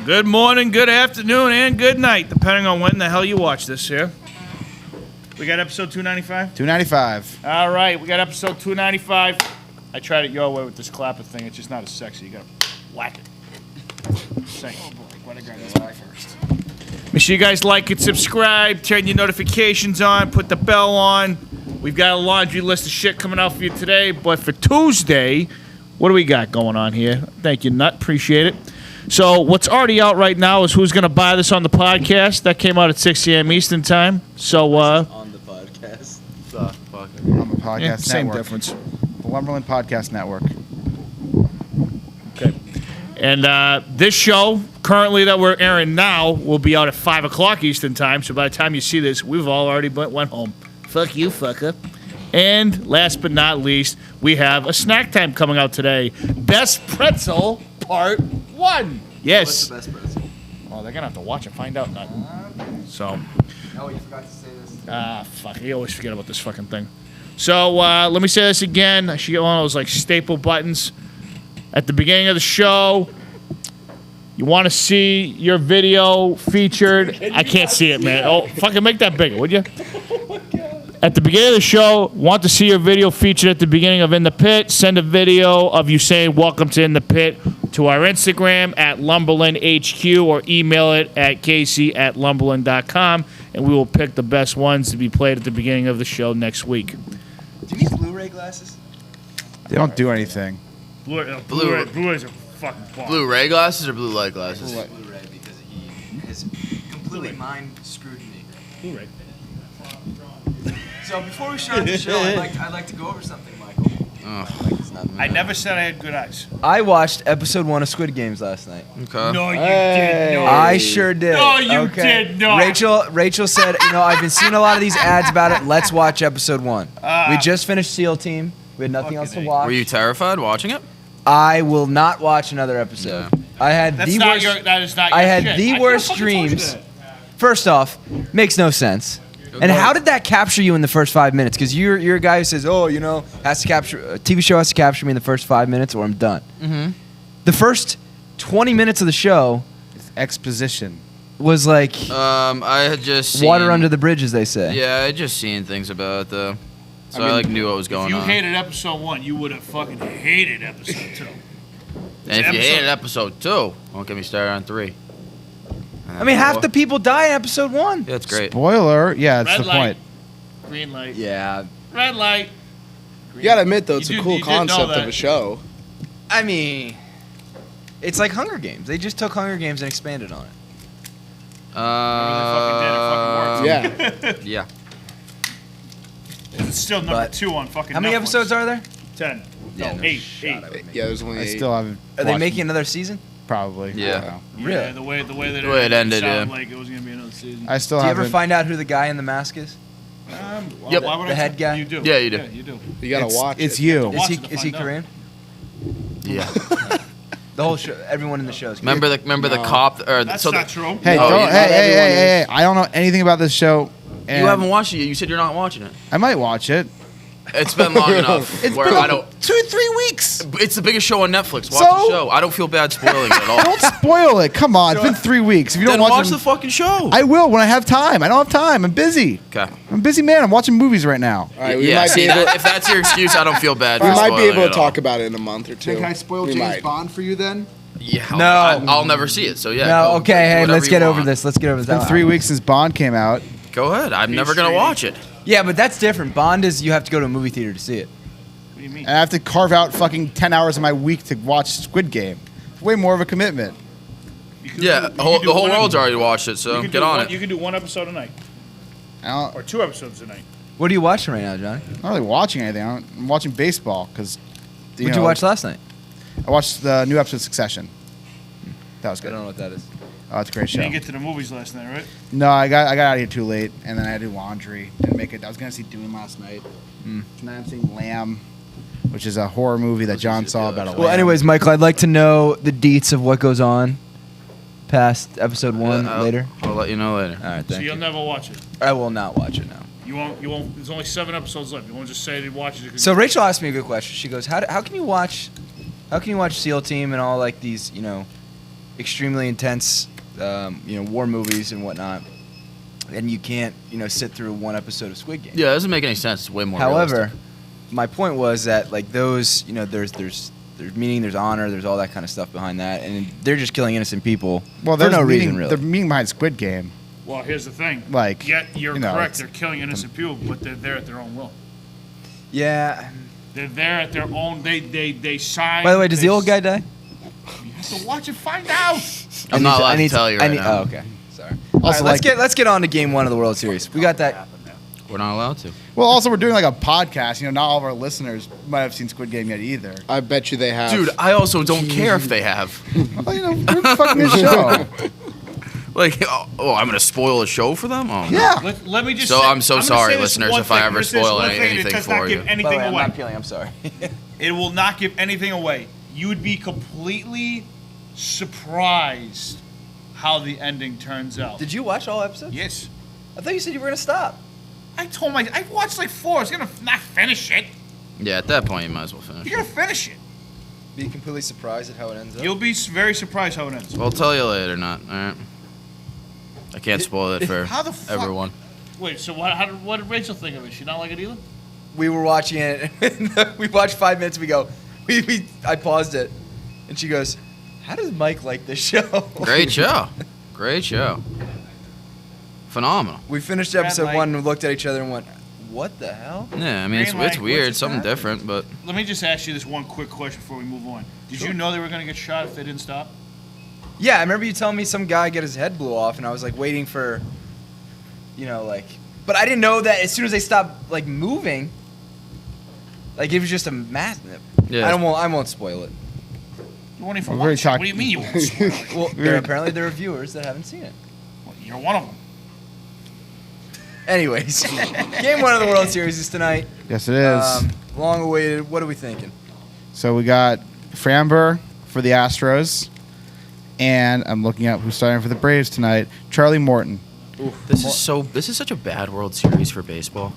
Good morning, good afternoon, and good night, depending on when the hell you watch this here. We got episode 295? 295. All right, we got episode 295. I tried it your way with this clapper thing. It's just not as sexy. You got to whack it. Same. Oh, boy. What I got this guy first. Make sure you guys like it, subscribe, turn your notifications on, put the bell on. We've got a laundry list of shit coming out for you today, but for Tuesday, what do we got going on here? Thank you, Nut. Appreciate it. So what's already out right now is Who's Going to Buy This on the podcast. That came out at 6 a.m. Eastern Time. So, on the podcast. On the podcast network. Same difference. The Lumberland Podcast Network. Okay. And this show, currently that we're airing now, will be out at 5 o'clock Eastern Time. So by the time you see this, we've all already went home. Fuck you, fucker. And last but not least, we have a snack time coming out today. Best Pretzel Part 1. Yes. What's the best pretzel? Well, they're going to have to watch and find out. So. Oh, you forgot to say this. Fuck. I always forget about this fucking thing. So let me say this again. I should get one of those like staple buttons at the beginning of the show. You want to see your video featured? I can't see it, man. Oh, fucking make that bigger, would you? At the beginning of the show, want to see your video featured at the beginning of In the Pit? Send a video of you saying welcome to In the Pit to our Instagram at LumberlandHQ or email it at casey@lumberland.com, and we will pick the best ones to be played at the beginning of the show next week. Do you need Blu-ray glasses? They don't do anything. Blu-rays are fucking fun. Blu-ray glasses or blue light glasses? Blu-ray because he has completely mind-screwed me. Blu-ray. So before we start the show, I'd like to go over something, Michael. I never said I had good eyes. I watched episode 1 of Squid Games last night. Okay. No, you did not. I sure did. No, you did not. Rachel said, I've been seeing a lot of these ads about it. Let's watch episode 1. We just finished SEAL Team. We had nothing else to watch. Were you terrified watching it? I will not watch another episode. Yeah. I had That is not your I had shit. the I worst fucking told you dreams. that. First off, makes no sense. And how did that capture you in the first 5 minutes? Because you're a guy who says, has to capture a TV show has to capture me in the first 5 minutes or I'm done. Mm-hmm. The first 20 minutes of the show It's exposition. was like I had just seen, water under the bridge, as they say. Yeah, I had just seen things about it though, so I knew what was going If you on. hated episode 1, you would have fucking hated episode 2. And if you hated episode 2, won't get me started on 3. I mean, half the people die in episode 1. Yeah, it's great. Spoiler. Yeah, that's Red the light. point. Green light. Yeah. Red light. You gotta admit, though, it's You a cool did know concept that. of a show. I mean, it's like Hunger Games. They just took Hunger Games and expanded on it. Yeah. Yeah. It's still number But 2 on fucking How many Netflix. episodes are there? 10. Yeah, No, no 8. shot, 8. I would make Yeah, there's only I 8. still haven't. Are they watched making it. another season? Probably. Yeah. I don't know. Really? Yeah, the way that The way it ended, sounded yeah. like it was going to be another season. I still Do you haven't. ever find out who the guy in the mask is? Yep. Why would The I head guy? You do. Yeah, you do. Yeah, you do. You gotta watch It's it. you. Watch Is it to he find out. Korean? Yeah. The whole show, everyone in the show is Korean. Remember the cop or That's so not true. Hey, Oh, don't, you- hey! I don't know anything about this show. And you haven't watched it yet. You said you're not watching it. I might watch it. It's been long enough. It's where been I don't. 2-3 weeks. It's the biggest show on Netflix. Watch So? the show. I don't feel bad spoiling it at all. Don't spoil it. Come on, it's been 3 weeks. If you Then don't watch them, the fucking show. I will when I have time. I don't have time. I'm busy. Okay. I'm a busy man. I'm watching movies right now. All right, we Yeah. might See, be able. if that's your excuse, I don't feel bad. We for might be spoiling able it to at all. talk about it in a month or two. Can I spoil We James might. Bond for you then? Yeah. No. I'll never see it. So yeah. No, go- okay, hey, whatever let's you get over want. this. Let's get over It's been this. 3 weeks since Bond came out. Go ahead. I'm never gonna watch it. Yeah, but that's different. Bond is you have to go to a movie theater to see it. What do you mean? And I have to carve out fucking 10 hours of my week to watch Squid Game. It's way more of a commitment. You could Yeah. do- you The whole could do one world's ep- already watched it. you So could get do on one- it. You can do 1 episode a night. I'm Or 2 episodes a night. What are you watching right now, Johnny? not really watching anything. I'm watching baseball because. What'd you watch last night? I watched the new episode of Succession. That was I good. don't know what that is. Oh, it's a great You show. didn't get to the movies last night, right? No, I got out of here too late, and then I had to do laundry. Didn't make it. I was gonna see Dune last night. Tonight I'm seeing Lamb, which is a horror movie that John saw about a lamb. Well, anyways, Michael, I'd like to know the deets of what goes on past episode 1 later. I'll let you know later. All right, So thank you'll you. never watch it. I will not watch it now. You won't. There's only 7 episodes left. You won't just say to watch it. So Rachel asked me a good question. She goes, "How can you watch SEAL Team and all like these extremely intense, war movies and whatnot, and you can't, sit through one episode of Squid Game. Yeah, it doesn't make any sense. It's way more However, realistic. my point was that like those, there's meaning, there's honor, there's all that kind of stuff behind that, and they're just killing innocent people for no reason, really. The meaning behind Squid Game. Well, here's the thing. Like, Yet you're correct. They're killing innocent people, but they're there at their own will. Yeah. They're there at their own. They sign. By the way, does the old guy die? You have to watch and find out. I'm not allowed to tell you right now. Oh, okay. Sorry. Also, let's get on to Game 1 of the World Series. We got that. We're not allowed to. Well, also we're doing like a podcast. Not all of our listeners might have seen Squid Game yet either. I bet you they have. Dude, I also don't care if they have. Well, we're fucking a show. Like, I'm gonna spoil a show for them? Oh, no. Yeah. Let me just. So say, I'm so gonna sorry, say this listeners, one if I thing. ever This is spoil one thing, and anything it does for not you. give anything I'm away. not feeling. I'm sorry. It will not give anything away. You would be completely surprised how the ending turns out. Did you watch all episodes? Yes. I thought you said you were gonna stop. I watched like 4. I was gonna not finish it. Yeah, at that point, you might as well finish. You're gonna finish it. Be completely surprised at how it ends up. You'll be very surprised how it ends. Well, I'll tell you later, not. All right. I can't spoil it for How the fuck? everyone. Wait. So what did Rachel think of it? She not like it either? We were watching it. And we watched 5 minutes. We go. I paused it, and she goes, "How does Mike like this show?" Great show. Great show. Phenomenal. We finished episode Mike. 1 and we looked at each other and went, "What the hell?" Yeah, I mean, Green light, it's weird, what's something happening? different, but Let me just ask you this one quick question before we move on. Did you know they were gonna get shot if they didn't stop? Yeah, I remember you telling me some guy got his head blew off, and I was like waiting for, but I didn't know that as soon as they stopped like moving, like it was just a mass. Yeah. I won't spoil it. You won't even We're watch it. talking- What do you mean you won't spoil it? Well, apparently there are viewers that haven't seen it. Well, you're one of them. Anyways, Game 1 of the World Series is tonight. Yes, it is. Long awaited. What are we thinking? So we got Framber for the Astros, and I'm looking up who's starting for the Braves tonight. Charlie Morton. this is such a bad World Series for baseball.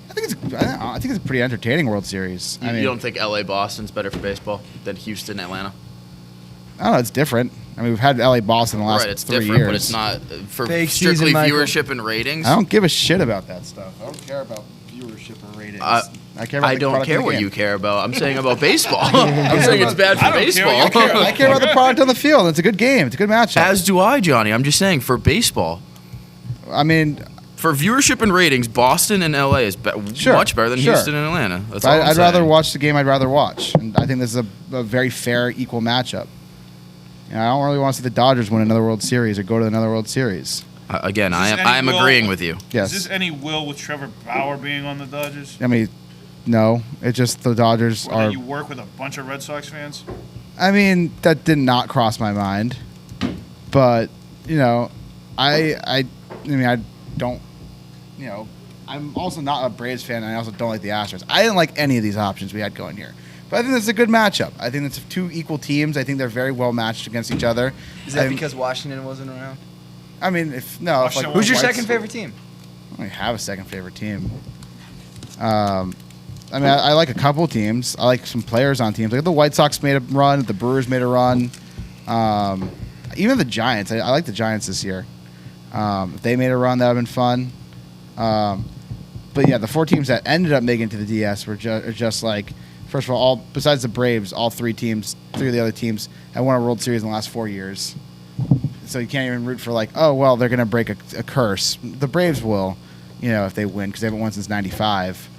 I think it's a pretty entertaining World Series. You, I mean, you don't think LA Boston's better for baseball than Houston Atlanta? I don't know. It's different. I mean, we've had LA Boston the last Right, it's 3 different, years. but it's not for Fake strictly season, Michael. viewership and ratings. I don't give a shit about that stuff. I don't care about viewership or ratings. I care about I the don't product care of the what game. you care about. I'm saying about baseball. I'm saying it's bad I for don't care. baseball. You care. I care about the product on the field. It's a good game. It's a good matchup. As do I, Johnny. I'm just saying for baseball. I mean, For viewership and ratings, Boston and LA is Sure, much better than sure. Houston and Atlanta. That's all I'm I'd rather saying. watch the game I'd rather watch. And I think this is a very fair, equal matchup. I don't really want to see the Dodgers win another World Series or go to another World Series. Again, Is I this am any will- agreeing with you. Yes. Is this any will with Trevor Bauer being on the Dodgers? I mean, no. It's just the Dodgers Or are. that you work with a bunch of Red Sox fans? I mean, that did not cross my mind. But, I don't, I'm also not a Braves fan, and I also don't like the Astros. I didn't like any of these options we had going here. But I think this is a good matchup. I think it's two equal teams. I think they're very well matched against each other. Is that because Washington wasn't around? I mean, if Washington Who's your White- second favorite team? I don't really have a second favorite team. I mean, I like a couple teams. I like some players on teams. Like the White Sox made a run. The Brewers made a run. Even the Giants. I like the Giants this year. If they made a run, that would have been fun. But yeah, the 4 teams that ended up making it to the DS were just like, first of all, besides the Braves, all 3 of the other teams have won a World Series in the last 4 years. So you can't even root for like, oh, well, they're going to break a curse. The Braves will, if they win, because they haven't won since 95.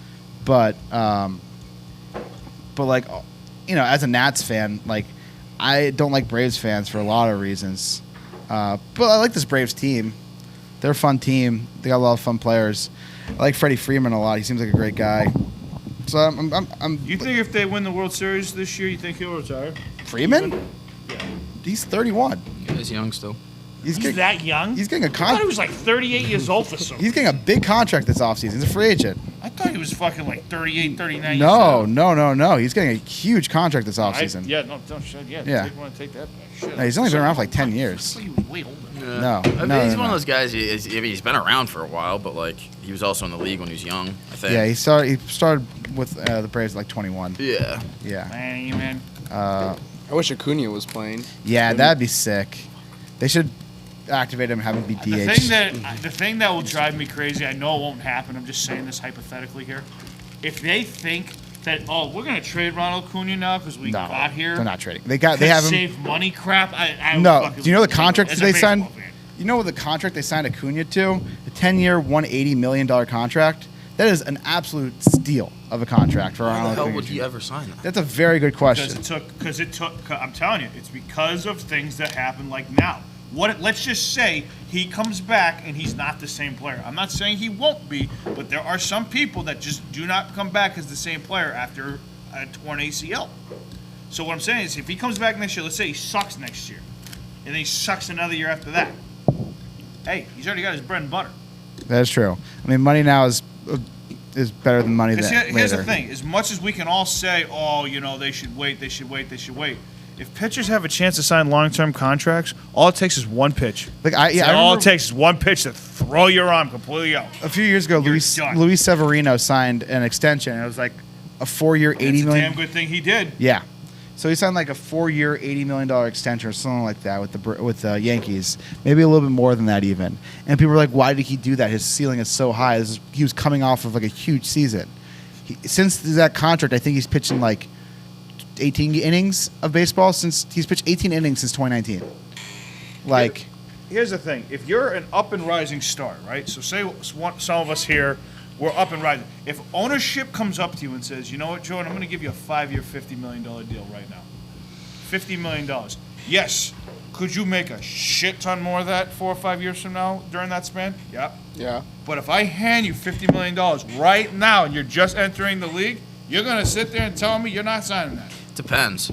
But like, as a Nats fan, like, I don't like Braves fans for a lot of reasons. But I like this Braves team. They're a fun team. They got a lot of fun players. I like Freddie Freeman a lot. He seems like a great guy. So I'm You think if they win the World Series this year, you think he'll retire? Freeman? He's 31. He's young still. He's He's that young? He's getting a I thought he contract. was like 38 years old for some. He's getting a big contract this offseason. He's a free agent. I thought he was fucking like 38, 39 years old. No. He's getting a huge contract this I- offseason. Yeah, no, don't shit. Yeah, Yeah. Take, want to take that back. Shit. No, he's only been around for like 10 I years. thought he was way older. No, I mean, no, he's no, one no. of those guys. He's been around for a while, but like he was also in the league when he was young. I think. Yeah, he started with the Braves at like 21. Yeah. Yeah. Man. I wish Acuna was playing. Yeah, that'd be sick. They should activate him and have him be DH. The thing that will drive me crazy, I know it won't happen, I'm just saying this hypothetically here. If they think that, we're going to trade Ronald Acuna now because we got here. They're not trading. They have him. Save money crap. No. Do you know the contract as a they baseball signed? fan. You know the contract they signed Acuna to? The 10-year, $180 million contract? That is an absolute steal of a contract for Why the Ronald hell Acuna. would he ever sign that? That's a very good question. Because it took. I'm telling you, it's because of things that happen like now. Let's just say he comes back and he's not the same player. I'm not saying he won't be, but there are some people that just do not come back as the same player after a torn ACL. So what I'm saying is, if he comes back next year, let's say he sucks next year, and then he sucks another year after that. Hey, he's already got his bread and butter. That is true. I mean, money now is better than money then. Here's the thing: as much as we can all say, they should wait, they should wait, they should wait. If pitchers have a chance to sign long-term contracts, all it takes is one pitch. All it takes is one pitch to throw your arm completely out. A few years ago, Luis Severino signed an extension. It was like a 4-year, $80 million. It's a damn good thing he did. Yeah. So he signed like a 4-year, $80 million extension or something like that with the Yankees. Maybe a little bit more than that even. And people were like, why did he do that? His ceiling is so high. He was coming off of like a huge season. Since that contract, I think he's pitching like 18 innings of baseball. He's pitched 18 innings since 2019. Like, here's the thing: if you're an up and rising star, right? So say some of us here, we're up and rising. If ownership comes up to you and says, you know what, Jordan, I'm going to give you a 5-year, $50 million deal right now. $50 million. Yes. Could you make a shit ton more of that 4 or 5 years from now during that span? Yep. Yeah. But if I hand you $50 million right now and you're just entering the league, you're going to sit there and tell me you're not signing that. Depends.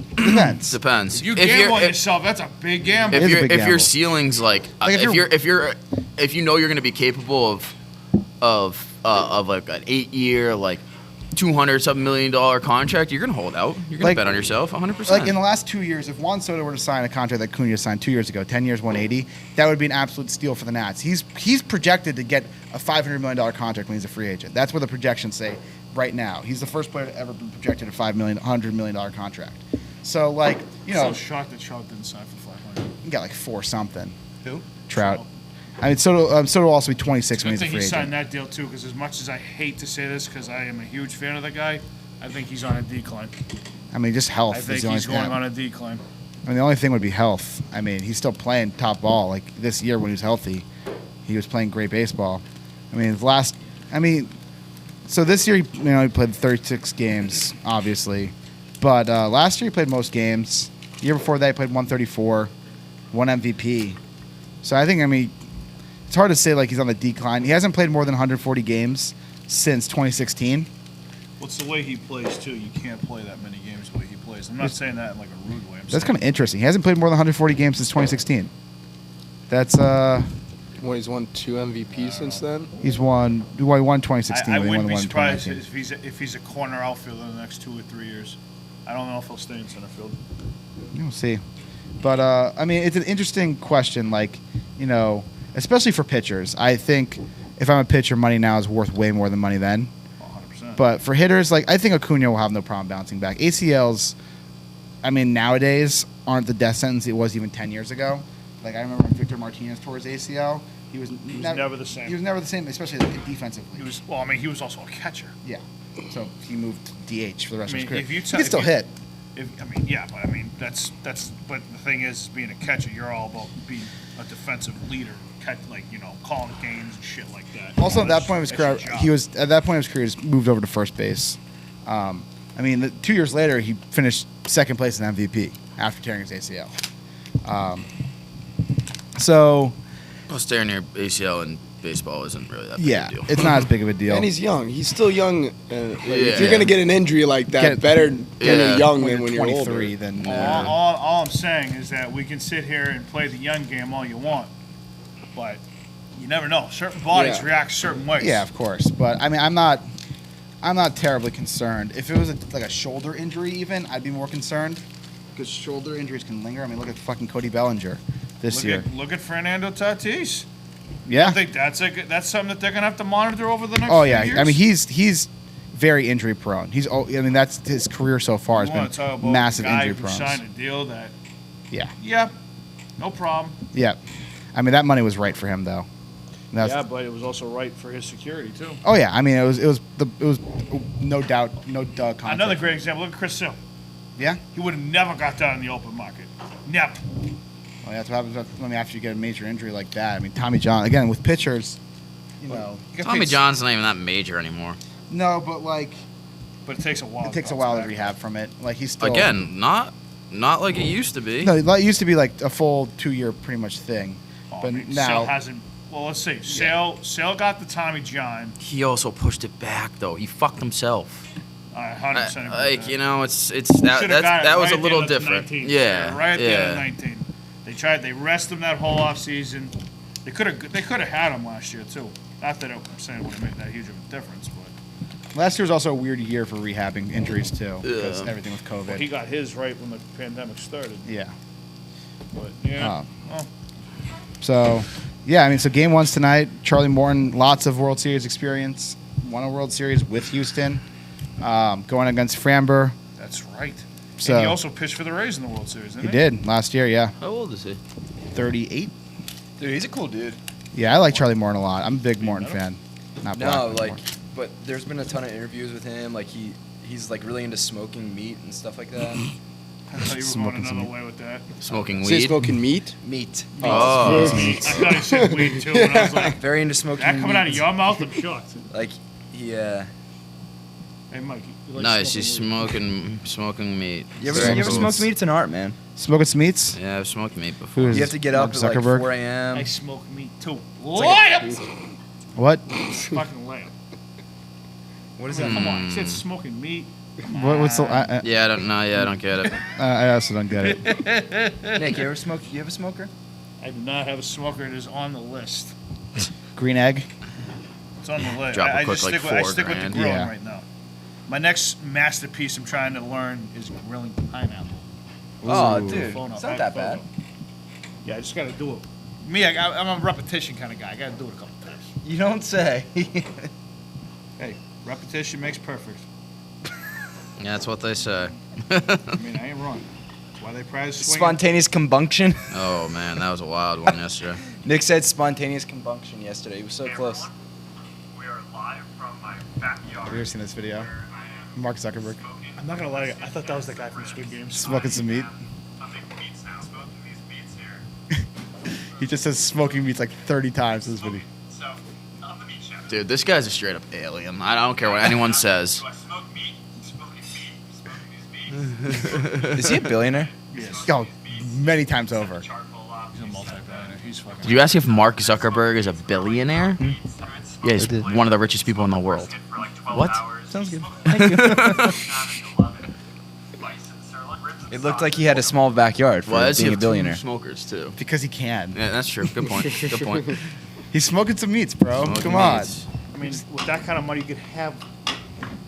Depends. If you gamble on yourself, that's a big gamble. If your ceiling's if you know you're going to be capable of like an 8-year like $200-something million contract, you're going to hold out. You're going to bet on yourself 100%. Like in the last 2 years, if Juan Soto were to sign a contract that Acuna signed 2 years ago, 10 years, 180, that would be an absolute steal for the Nats. He's projected to get a $500 million contract when he's a free agent. That's what the projections say right now. He's the first player to ever be projected a $100 million contract. So, like, you know. I'm so shocked that Trout didn't sign for $500. He got like 4 something. Who? Trout. I mean, Soto will also be 26 when he's a I free think he agent. signed that deal too, because as much as I hate to say this, because I am a huge fan of the guy, I think he's on a decline. I mean, just health. I think he's going on a decline. I mean, the only thing would be health. I mean, he's still playing top ball. Like this year when he was healthy, he was playing great baseball. I mean, so this year, he played 36 games, obviously. But last year he played most games. The year before that he played 134, won MVP. So I think, it's hard to say like he's on the decline. He hasn't played more than 140 games since 2016. Well, it's the way he plays, too. You can't play that many games the way he plays. I'm not saying that in like a rude way. That's kind of interesting. He hasn't played more than 140 games since 2016. That's When he's won 2 MVPs since then. He won 2016. I when he wouldn't won be one in surprised 2019. if he's a corner outfielder in the next 2 or 3 years. I don't know if he'll stay in center field. We'll see. But, it's an interesting question, like, especially for pitchers. I think if I'm a pitcher, money now is worth way more than money then. 100%. But for hitters, like, I think Acuna will have no problem bouncing back. ACLs, nowadays aren't the death sentence it was even 10 years ago. Like, I remember when Victor Martinez tore his ACL. He was never the same. He was never the same, especially defensively. He was also a catcher. Yeah. So he moved DH for the rest of his career. If you he can still hit. But the thing is, being a catcher, you're all about being a defensive leader, calling games and shit like that. Also, at that point of his career, he's moved over to first base. 2 years later, he finished second place in MVP after tearing his ACL. Tearing your ACL in baseball isn't really that big a deal. It's not as big of a deal. And he's young. He's still young. If you're going to get an injury like that, better when you're young than when you're 23. older. All I'm saying is that we can sit here and play the young game all you want, but you never know. Certain bodies react certain ways. Yeah, of course. But, I'm not terribly concerned. If it was like a shoulder injury even, I'd be more concerned because shoulder injuries can linger. Look at fucking Cody Bellinger this year. Look at Fernando Tatis. Yeah. I think that's something that they're gonna have to monitor over the next. Oh yeah, few years? he's very injury prone. I mean, that's his career so far has been massive injury prone. Signed a deal that. Yeah. Yep. No problem. Yeah. I mean, that money was right for him though. Yeah, but it was also right for his security too. Oh yeah, I mean it was no doubt, no duh. Another great example. Look at Chris Sale. Yeah. He would have never got that in the open market. Never. Well, that's what happens after you get a major injury like that. I mean, Tommy John again with pitchers, you know. Tommy John's not even that major anymore. No, but like. But it takes a while. It takes a while to rehab from it. Like he's still. Again, not like it used to be. No, it used to be like a full 2-year pretty much thing. But now Sale hasn't. Well, let's see. Sale got the Tommy John. He also pushed it back though. He fucked himself. 100%. Like you know, it's that was a little different. Yeah, right at the end of 19. They rested him that whole off season. They could have had him last year too. Not that I'm saying it would have made that huge of a difference, but last year was also a weird year for rehabbing injuries too, because everything with COVID. Well, he got his right when the pandemic started. Yeah. But yeah. So, yeah, I mean, so game one's tonight. Charlie Morton, lots of World Series experience. Won a World Series with Houston, going against Framber. That's right. So and he also pitched for the Rays in the World Series, didn't he? He did last year, yeah. How old is he? 38. Dude, he's a cool dude. Yeah, I like Charlie Morton a lot. I'm a big Morton fan. Not black. No, like, but there's been a ton of interviews with him. Like he's like really into smoking meat and stuff like that. I thought you were Smoking going some another way with that. Smoking Say weed. smoking meat? Meat. Oh. I thought he said weed too, and I was like, Very into smoking that meat. coming out of your mouth, I'm shocked. Like, yeah. Hey, Mike, you like Nice. He's smoking smoking meat. You ever Very smoked cool. meat? It's an art, man. Smoking some meats? Yeah, I've smoked meat before. Who is You have to get up Mark at like Zuckerberg? 4 weed? a.m. I smoke meat too. like Layup! What? Fucking layup. What is that? Come on, he said smoking meat. What's the? Yeah, I don't know. Yeah, I don't get it. I also don't get it. Nick, you ever smoke? You have a smoker? I do not have a smoker. It is on the list. Green egg. It's on the list. Drop a I quick, just like, stick with, I $4 stick with the grand. grilling Yeah. right now. My next masterpiece I'm trying to learn is grilling pineapple. Oh, Ooh. dude, Phone it's up. not that bad. Yeah, I just got to do it. Me, I'm a repetition kind of guy. I got to do it a couple times. You don't say. Hey, repetition makes perfect. Yeah, that's what they say. I mean, I ain't wrong. That's why they prize swinging. Spontaneous combustion. Oh man, that was a wild one yesterday. Nick said spontaneous combustion yesterday. He was so close. We are live from my backyard. Have you ever seen this video? Mark Zuckerberg I'm not going to lie. I thought that was the guy from Squid Games. smoking some meat. I'm making beats now, smoking these beats here. He just says smoking meats like 30 times in this video. So, on the meat chef. Dude, this guy's a straight up alien. I don't care what anyone says. Do I smoke meat? Smoking meat. Smoking these beats. Is he a billionaire? Yes. Oh, many times over. Charcoal He's a multi-billionaire. He's fucking. Did you ask if Mark Zuckerberg is a billionaire? Yeah, he's one of the richest people in the world. For like 12 What? hours. Sounds good. It It looked like he had a small backyard for Well, that's being a billionaire. smokers too. Because he can. Yeah, that's true. Good point. Good point. He's smoking some meats, bro. Smoking Come on. meats. I mean, with that kind of money, you could have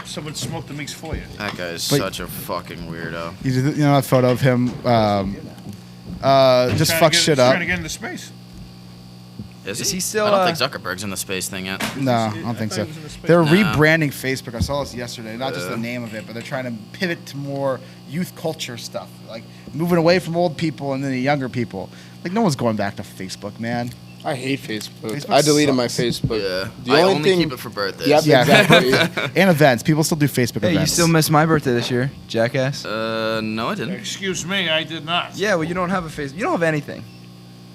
someone smoke the meats for you. That guy's But- such a fucking weirdo. You know that photo of him just Trying to fuck get- shit up? Trying to get into space. Is he still, I don't think Zuckerberg's in the space thing yet. No, I don't think thought so. he was in the space. They're Nah. rebranding Facebook. I saw this yesterday. Not just the name of it, but they're trying to pivot to more youth culture stuff, like moving away from old people and then the younger people. Like no one's going back to Facebook, man. I hate Facebook. Facebook I deleted my sucks. Facebook. Yeah. The I only only thing, keep it for birthdays. Yep, Yeah. exactly. And events. People still do Facebook Hey, events. you still missed my birthday this year, jackass. No, I didn't. Excuse me, I did not. Yeah, well, you don't have a face. You don't have anything.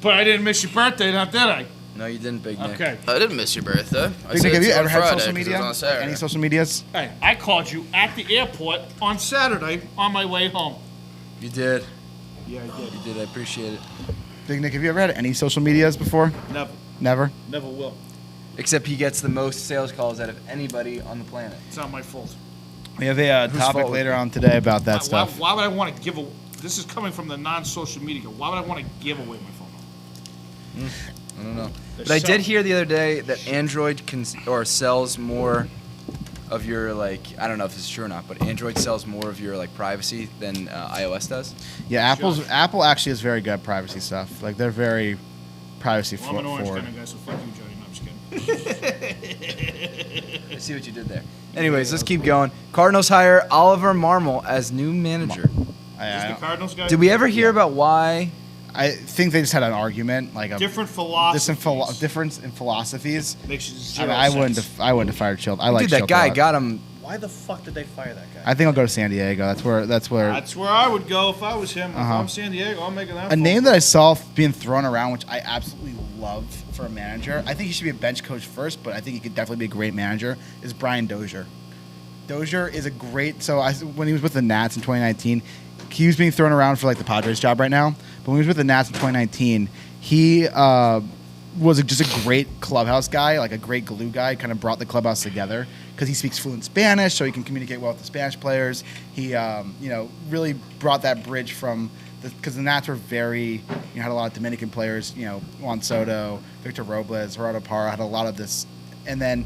But I didn't miss your birthday, now did I? No, you didn't, Big Nick. Okay. I didn't miss your birthday. I Big said Nick, have it you to ever on had Friday social 'cause it media? was on Saturday. Any social medias? Hey, I called you at the airport on Saturday on my way home. You did. Yeah, I did. You did. I appreciate it. Big Nick, have you ever had any social medias before? Never. Never? Never will. Except he gets the most sales calls out of anybody on the planet. It's not my fault. We have a Whose topic fault? later on today about that Why, stuff. why would I want to give a... This is coming from the non-social media. Why would I want to give away my phone? I don't know. There's But I did some- hear the other day that Android sells more of your, like, I don't know if this is true or not, but Android sells more of your, like, privacy than iOS does. Yeah, Apple actually is very good at privacy stuff. Like they're very privacy Well, I'm an orange forward. kind of guy, so fuck you, Johnny. No, I'm just kidding. I see what you did there. Anyways, let's keep going. Cardinals hire Oliver Marmol as new manager. Is the Cardinals guy? Did we ever hear about why? I think they just had an argument, like a Different philosophies. difference in philosophies. Makes I, zero mean, I wouldn't. sense. I wouldn't have fired Schild. I like Dude, that Schild guy a lot. got him. Why the fuck did they fire that guy? I think I'll go to San Diego. That's where. That's where I would go if I was him. If I'm San Diego, I'm making that. A name that I saw being thrown around, which I absolutely love for a manager. I think he should be a bench coach first, but I think he could definitely be a great manager. Is Brian Dozier. Dozier is a great. When he was with the Nats in 2019, he was being thrown around for like the Padres job right now. But when he was with the Nats in 2019, he was just a great clubhouse guy, like a great glue guy. Kind of brought the clubhouse together because he speaks fluent Spanish, so he can communicate well with the Spanish players. He, really brought that bridge from because the Nats were very, had a lot of Dominican players. Juan Soto, Victor Robles, Gerardo Parra had a lot of this, and then,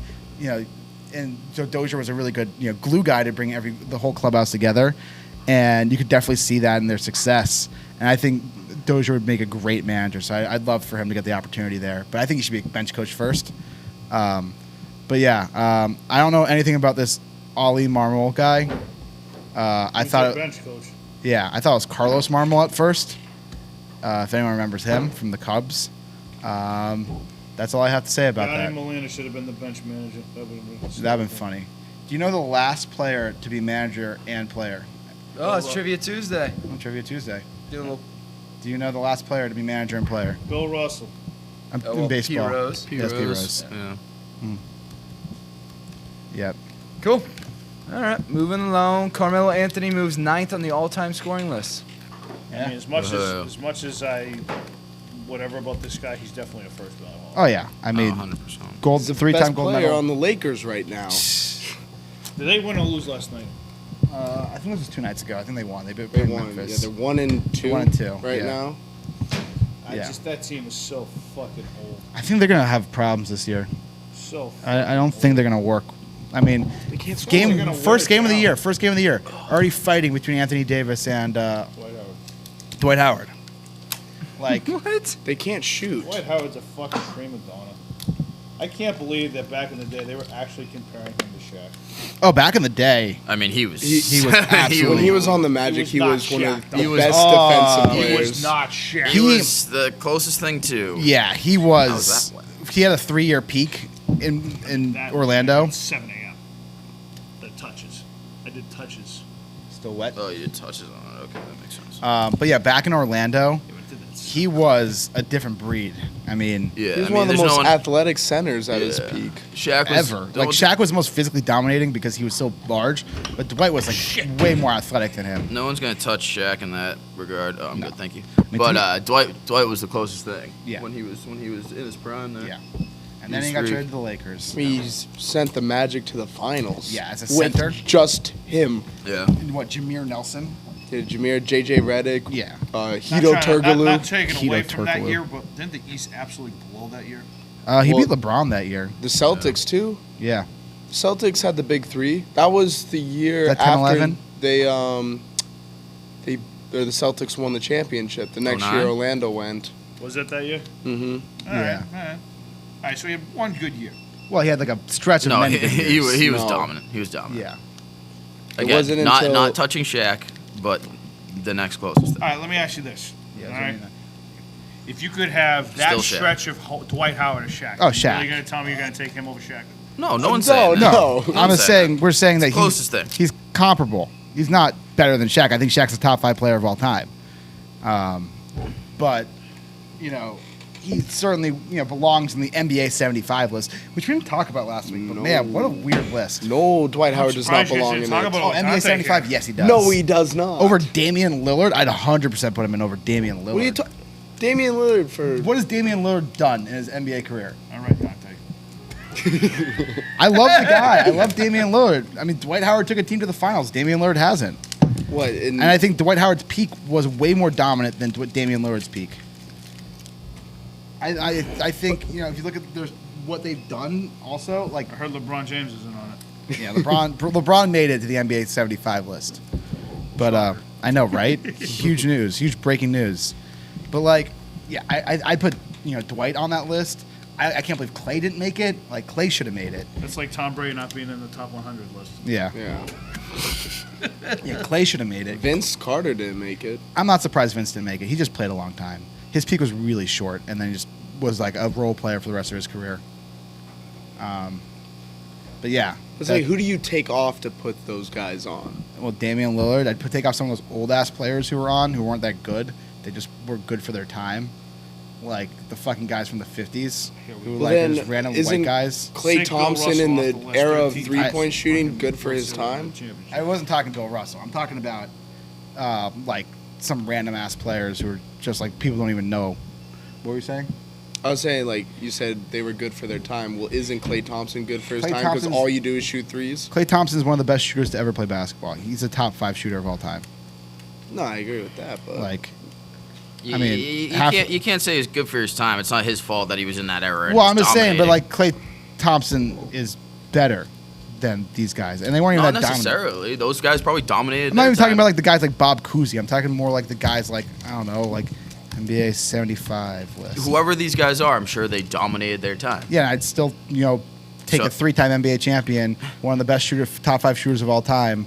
and so Dozier was a really good, glue guy to bring the whole clubhouse together. And you could definitely see that in their success. And I think Dozier would make a great manager. So I'd love for him to get the opportunity there. But I think he should be a bench coach first. I don't know anything about this Ollie Marmol guy. I thought bench coach. Yeah, I thought it was Carlos Marmol at first. If anyone remembers him from the Cubs. That's all I have to say about Johnny that. Molina should have been the bench manager. That would have That'd been funny. Do you know the last player to be manager and player? Oh, it's Trivia Tuesday. On Trivia Tuesday. Do Do you know the last player to be manager and player? Bill Russell. In baseball. P. Rose. Yes, P. Rose. Yeah. Yep. Cool. All right, moving along. Carmelo Anthony moves 9th on the all-time scoring list. I mean, as much as I whatever about this guy, he's definitely a first ballot. Oh yeah, I mean, 100%. He's the three-time best gold player medal. on the Lakers right now. Did they win or lose last night? I think it was 2 nights ago. I think they won. They beat They won. Yeah, Memphis. they're 1-2. 1-2, right yeah. now. That team is so fucking old. I think they're gonna have problems this year. So. I don't think they're gonna work. I mean, They can't score. They're gonna first wear game of the down. year. First game of the year. Already fighting between Anthony Davis and Dwight Howard. Like What? They can't shoot. Dwight Howard's a fucking prima donna. I can't believe that back in the day they were actually comparing him to Shaq. oh, back in the day, I mean, he was. he was absolutely. When he was on the Magic, He was he not was one of Shaq, the though. best defensive He players. was not Shaq. He was the closest thing to. Yeah, he How was. was that He had a 3-year peak in That Orlando. was 7 a.m. The touches. I did touches. Still wet. Oh, you touches on it. Okay, that makes sense. But yeah, back in Orlando, Yeah, but did that he was a different breed. I mean, Yeah, He was I mean, one of the there's most no one, athletic centers at his Yeah. peak. Shaq was ever. Like Shaq was the most physically dominating because he was so large, but Dwight was like way more athletic than him. No one's gonna touch Shaq in that regard. Oh, I'm good, thank you. mean, But to Dwight was the closest thing. Yeah. When he was in his prime. There. Yeah. And then he got He's traded to the Lakers. He's sent the Magic to the finals. Yeah, as a with center. just him. Yeah. And what, Jameer Nelson? Jameer, JJ Redick, Yeah. Hito Turkoglu. Not taking away Hito from that Turkoglu. year, but didn't the East absolutely blow that year? He Well- beat LeBron that year. The Celtics too. Yeah. Celtics had the big three. That was the year Is that 10, after 11? the Celtics won the championship. The next 09? year Orlando went. Was that that year? Mm-hmm. All right, Yeah. all right. All right, so he had one good year. Well, he had like a stretch of No, many he, good he, years. he was No. dominant. He was dominant. Yeah. It Again, wasn't not until- not touching Shaq, but the next closest thing. All right, let me ask you this. Yeah, all so I right? mean, If you could have that Still Shaq. stretch of Dwight Howard or Shaq, Oh, you Shaq. really going to tell me you're going to take him over Shaq? No, no one's No, saying that. no. I'm just saying, we're saying that Closest thing. he's comparable. He's not better than Shaq. I think Shaq's a top 5 player of all time. But, he certainly, belongs in the NBA 75 list, which we didn't talk about last week. But man, what a weird list. No, Dwight Howard does not surprised you belong didn't in talk it. about Oh, NBA Dante 75, here. yes, he does. No, he does not. Over Damian Lillard, I'd 100% put him in over Damian Lillard. What are you talking? Damian Lillard for What has Damian Lillard done in his NBA career? All right, Dante. I love the guy. I love Damian Lillard. I mean, Dwight Howard took a team to the finals. Damian Lillard hasn't. what? In, And I think Dwight Howard's peak was way more dominant than Damian Lillard's peak. I think, if you look at what they've done also, like, I heard LeBron James isn't on it. yeah, LeBron made it to the NBA 75 list. But I know, right? Huge news, huge breaking news. But like, yeah, I put Dwight on that list. I can't believe Clay didn't make it. Like, Clay should have made it. It's like Tom Brady not being in the top 100 list. Yeah. Yeah, Clay should have made it. Vince Carter didn't make it. I'm not surprised Vince didn't make it. He just played a long time. His peak was really short, and then he just was like a role player for the rest of his career. But yeah. It's like, who do you take off to put those guys on? Well, Damian Lillard. I'd take off some of those old-ass players who were on who weren't that good. They just were good for their time. Like the fucking guys from the 50s who were like just random white guys. Klay Thompson in the era of three-point shooting good for his time? I wasn't talking Bill Russell. I'm talking about like some random-ass players who are just like people don't even know. What were you saying? I was saying, like, you said they were good for their time. Well, isn't Klay Thompson good for his Klay time? Because Thompson's- all you do is shoot threes? Klay Thompson is one of the best shooters to ever play basketball. He's a top 5 shooter of all time. No, I agree with that, but... Like, You, I mean, you can't say he's good for his time. It's not his fault that he was in that era. and well, he's I'm just saying, but dominating. like Klay Thompson is better than these guys, and they weren't even Not that dominant. necessarily. Those guys probably dominated. I'm not their even talking time. about like the guys like Bob Cousy. I'm talking more like the guys like I don't know, like NBA 75 list. Whoever these guys are. I'm sure they dominated their time. Yeah, I'd still take So- a 3-time NBA champion, one of the best top 5 shooters of all time,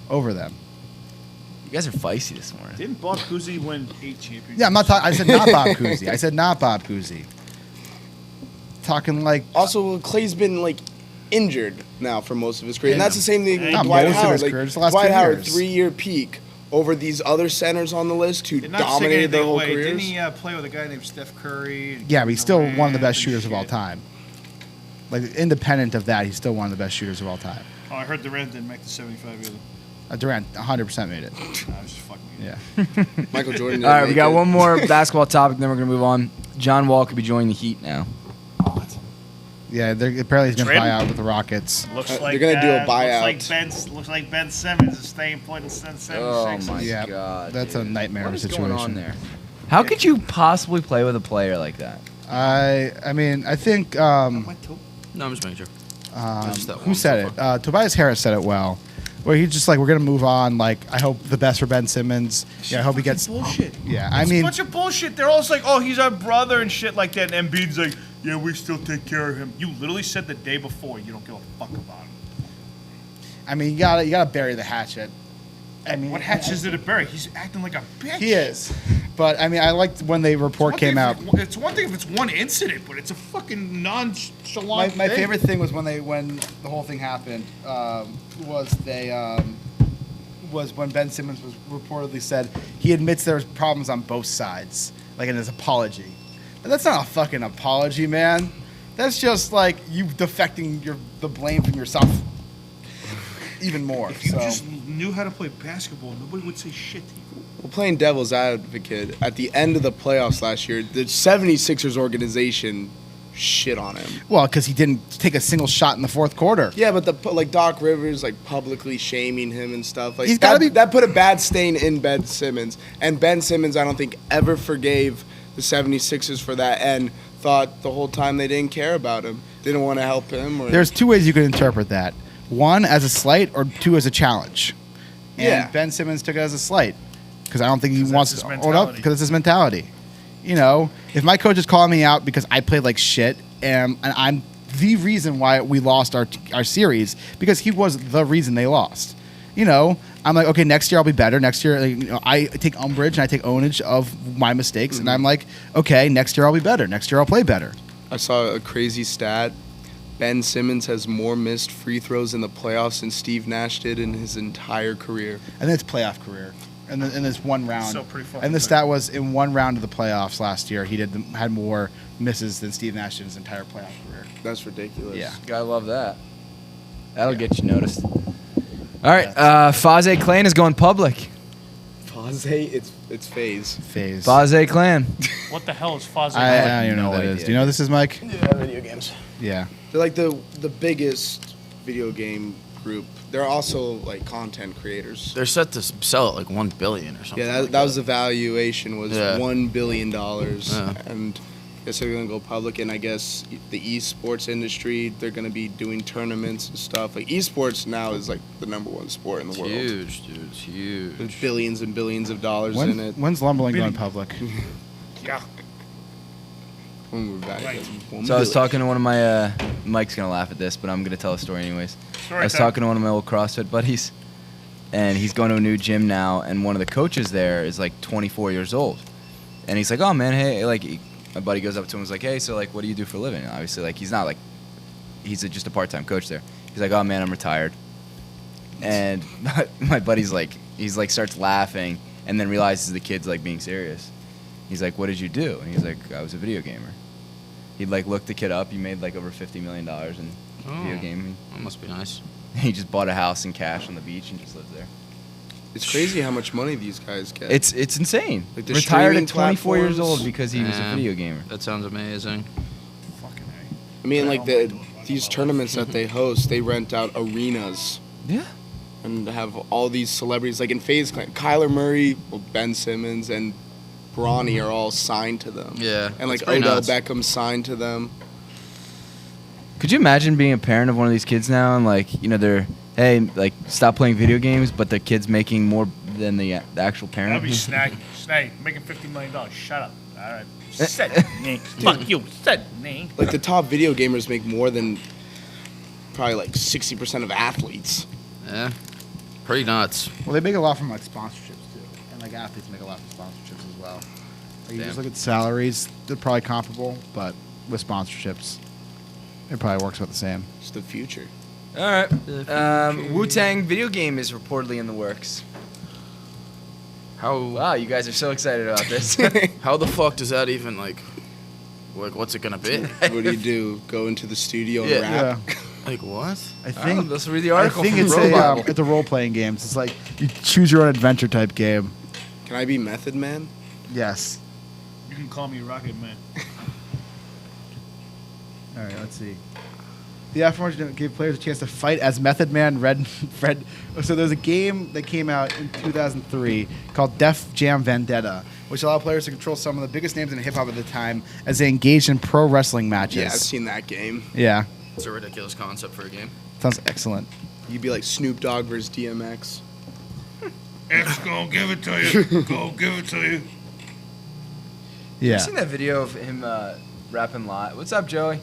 over them. You guys are feisty this morning. Didn't Bob Cousy win 8 championships? Yeah, I'm not talking. I said not Bob Cousy. I said not Bob Cousy. Talking like Also, Clay's been, like, injured now for most of his career. And that's the same thing with Not Dwight most of Howard. his Like, career, just the last Dwight 2 Howard, years. 3-year peak over these other centers on the list who Not to take dominated their anything whole away, careers. Didn't he play with a guy named Steph Curry? and yeah, but he's still Kevin one of the Durant best and shooters of all shit? time. Like independent of that, he's still one of the best shooters of all time. Oh, I heard Durant didn't make the 75 either. Durant 100% made it. Nah, I was just fucking with you. Yeah. Michael Jordan. All right, we didn't got make it. one more basketball topic, then we're gonna move on. John Wall could be joining the Heat now. Yeah, apparently he's going to Trade buy him. out with the Rockets. Looks They're like gonna do a buyout. Looks like Ben Simmons is staying put in 76. Oh my Yeah, god, that's a nightmare What is situation. going on there? How could you possibly play with a player like that? I mean, I think No, I'm just making sure. Just that who one said so it? Tobias Harris said it well. Where he's just like, we're gonna move on. Like, I hope the best for Ben Simmons. Yeah, I hope he gets bullshit. Yeah, I It's a mean, bunch of bullshit. They're all like, oh, he's our brother and shit like that. And Embiid's like, yeah, we still take care of him. You literally said the day before you don't give a fuck about him. I mean, you gotta bury the hatchet. I mean, What hatches did it bury? He's acting like a bitch. He is, but I mean, I liked when the report came out. It's one thing if it's one incident, but it's a fucking nonchalant My thing. favorite thing was when the whole thing happened was when Ben Simmons was reportedly said he admits there was problems on both sides, like in his apology. And that's not a fucking apology, man. That's just like you defecting the blame from yourself even more. If you So just knew how to play basketball, nobody would say shit to you. Well, playing devil's advocate, at the end of the playoffs last year, the 76ers organization shit on him. well, because he didn't take a single shot in the fourth quarter. Yeah, but like Doc Rivers like publicly shaming him and stuff like He's gotta that put a bad stain in Ben Simmons. And Ben Simmons, I don't think ever forgave the 76ers for that and thought the whole time they didn't care about him, didn't want to help him. Or, There's 2 ways you could interpret that. 1 as a slight, or 2 as a challenge. And Yeah. Ben Simmons took it as a slight because I don't think he 'Cause wants that's to his hold up mentality. because it's his mentality. You know, if my coach is calling me out because I played like shit and I'm the reason why we lost our series because he was the reason they lost. You know, I'm like, okay, next year I'll be better. Next year, I take umbrage and I take ownage of my mistakes, and I'm like, okay, next year I'll be better. Next year I'll play better. I saw a crazy stat. Ben Simmons has more missed free throws in the playoffs than Steve Nash did in his entire career. And it's playoff career. And in this one round, So pretty fucking and the good. stat was in one round of the playoffs last year, he had more misses than Steve Nash did in his entire playoff career. That's ridiculous. Yeah. Gotta love that. That'll get you noticed. All right, FaZe Clan is going public. FaZe, it's FaZe. FaZe. FaZe Clan. What the hell is FaZe? I don't even know what that is. idea. Do you know what this is, Mike? Yeah, video games. Yeah. They're like the biggest video game group. They're also like content creators. They're set to sell at like $1 billion or something. Yeah, that was the valuation was Yeah. $1 billion, Yeah. and I guess they're gonna go public. And I guess the esports industry, they're gonna be doing tournaments and stuff. Like esports now is like the #1 sport in the It's world. huge, dude. It's huge. There's billions and billions of dollars in it. When's Lumberling going public? Yeah. When we're back. Right. So I was talking to one of my, Mike's going to laugh at this, but I'm going to tell a story anyways. I was talking to one of my old CrossFit buddies, and he's going to a new gym now, and one of the coaches there is like 24 years old. And he's like, oh man, hey, like, my buddy goes up to him and is like, hey, so like, what do you do for a living? And obviously, like, he's not like, he's just a part-time coach there. He's like, oh man, I'm retired. And my buddy's like, he's like, starts laughing, and then realizes the kid's like being serious. He's like, what did you do? And he's like, I was a video gamer. He like looked the kid up. He made like over $50 million in video gaming. That must be nice. He just bought a house in cash on the beach and just lives there. It's crazy how much money these guys get. It's insane. Like the Retired streaming at 24 years platforms. old because he was a Yeah. video gamer. That sounds amazing. I mean, like these tournaments that they host, they rent out arenas Yeah. and have all these celebrities, like in FaZe Clan, Kyler Murray, well, Ben Simmons, and Bronny are all signed to them. Yeah, And like that's pretty Odell nuts. Beckham signed to them. Could you imagine being a parent of one of these kids now and like, you know, they're, hey, like stop playing video games, but the kid's making more than the actual parent? That'd be snaggy. Snaggy. Making $50 million. Shut up. All right. Said name. Fuck you. Said name. Like the top video gamers make more than probably like 60% of athletes. Yeah, pretty nuts. Well, they make a lot from like sponsorships too, and like athletes make a lot from sponsorships as well. Like, you Damn. just look at salaries; they're probably comparable, but with sponsorships, it probably works about the same. It's the future. All right. WuTang video game is reportedly in the works. How Wow, you guys are so excited about this. how the fuck does that even like what's it gonna be? What do? Go into the studio and Yeah. rap? Like what? I I think don't know, let's read the I article think from it's Robo. it's a role playing games. It's like you choose your own adventure type game. Can I be Method Man? Yes. You can call me Rocket Man. All right, let's see. The aforementioned gave players a chance to fight as Method Man, Fred. So there's a game that came out in 2003 called Def Jam Vendetta, which allowed players to control some of the biggest names in hip hop at the time as they engaged in pro wrestling matches. Yeah, I've seen that game. Yeah, It's a ridiculous concept for a game. sounds excellent. You'd be like Snoop Dogg versus DMX. X gonna give it to you. Go give it to you. Yeah. You seen that video of him rapping live? What's up, Joey?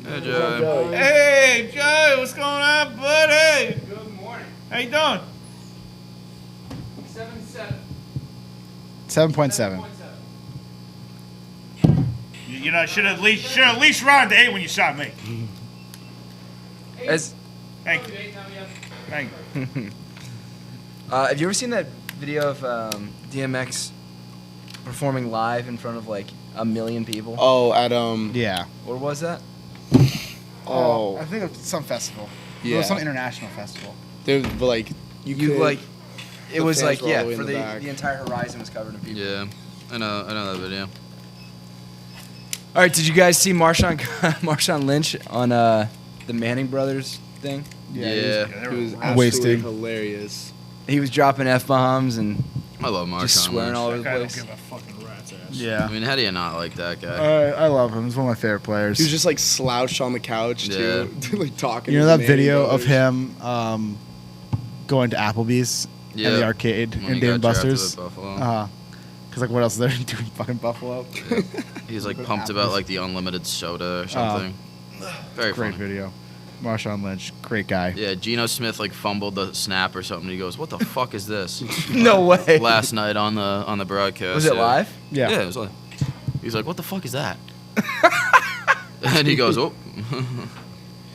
Hey, Joe. Hey, Joe, what's going on, buddy? Good morning. How you doing? 7.7. You know, should at least round to 8 when you saw me. As, Thank you. Thank you. have you ever seen that video of DMX performing live in front of like 1 million people? Oh, at Yeah. Or was that? Oh, I think it's some festival. It yeah. was some international festival. They're like You could- like, it the was fans like, were all yeah, the way in for the the back. entire horizon was covered in people. Yeah, I know that video. All right, did you guys see Marshawn Lynch on the Manning brothers thing? Yeah, It was absolutely Wasting. hilarious. He was dropping F-bombs and I love Marshawn just swearing Lynch. all over That the guy don't place. give a fucking rat's ass. Yeah. I mean, how do you not like that guy? I love him. He's one of my favorite players. He was just like slouched on the couch too, like talking. You know to that the video Manning of brothers? him going to Applebee's in the arcade When in he Dave got drafted Buster's? with Buffalo. Because like what else is there to do in fucking Buffalo? He's like Go to pumped about Applebee's. like the unlimited soda or something. Very Great funny. video. Marshawn Lynch, great guy. Yeah, Geno Smith like fumbled the snap or something. He goes, "What the fuck is this?" No way. Last night on the broadcast. Was it yeah. live? Yeah. Yeah, it was live. He's like, "What the fuck is that?" And he goes, "Oh."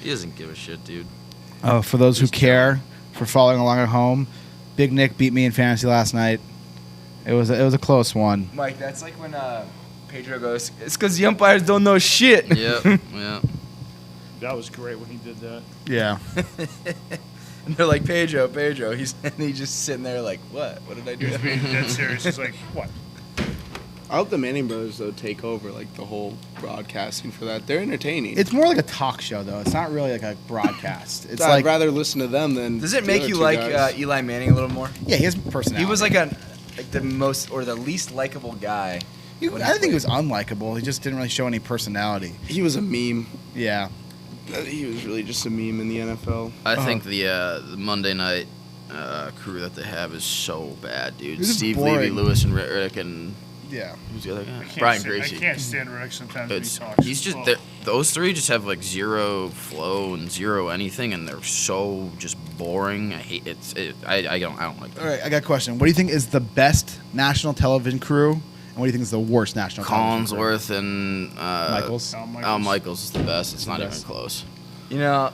He doesn't give a shit, dude. Oh, for those who care, for following along at home, Big Nick beat me in fantasy last night. It was a close one. Mike, that's like when Pedro goes, it's because the umpires don't know shit. Yep, yeah. That was great when he did that. Yeah. And they're like, Pedro. He's just sitting there like, what? What did I He was do? being dead serious. He's like, what? I hope the Manning brothers though take over like the whole broadcasting for that. They're entertaining. It's more like a talk show though. It's not really like a broadcast. It's I'd like rather listen to them than. Does it the make other you two like guys. Eli Manning a little more? yeah, he has personality. He was like the most or the least likable guy. I when didn't think he played. was unlikable. He just didn't really show any personality. He was a meme. Yeah. He was really just a meme in the NFL. I think the Monday night crew that they have is so bad, dude. This is Steve boring. Levy, Lewis, and Riddick, and Yeah. Who's the other guy? I can't Brian stand- Gracie. I can't stand Rick sometimes when he It's, talks. he's just Oh. those three just have like zero flow and zero anything, and they're so just boring. I hate it. I don't like them. All right, I got a question. What do you think is the best national television crew, and what do you think is the worst national television crew? Collinsworth and Michaels? Al Michaels is the best. It's not Best. even close. You know,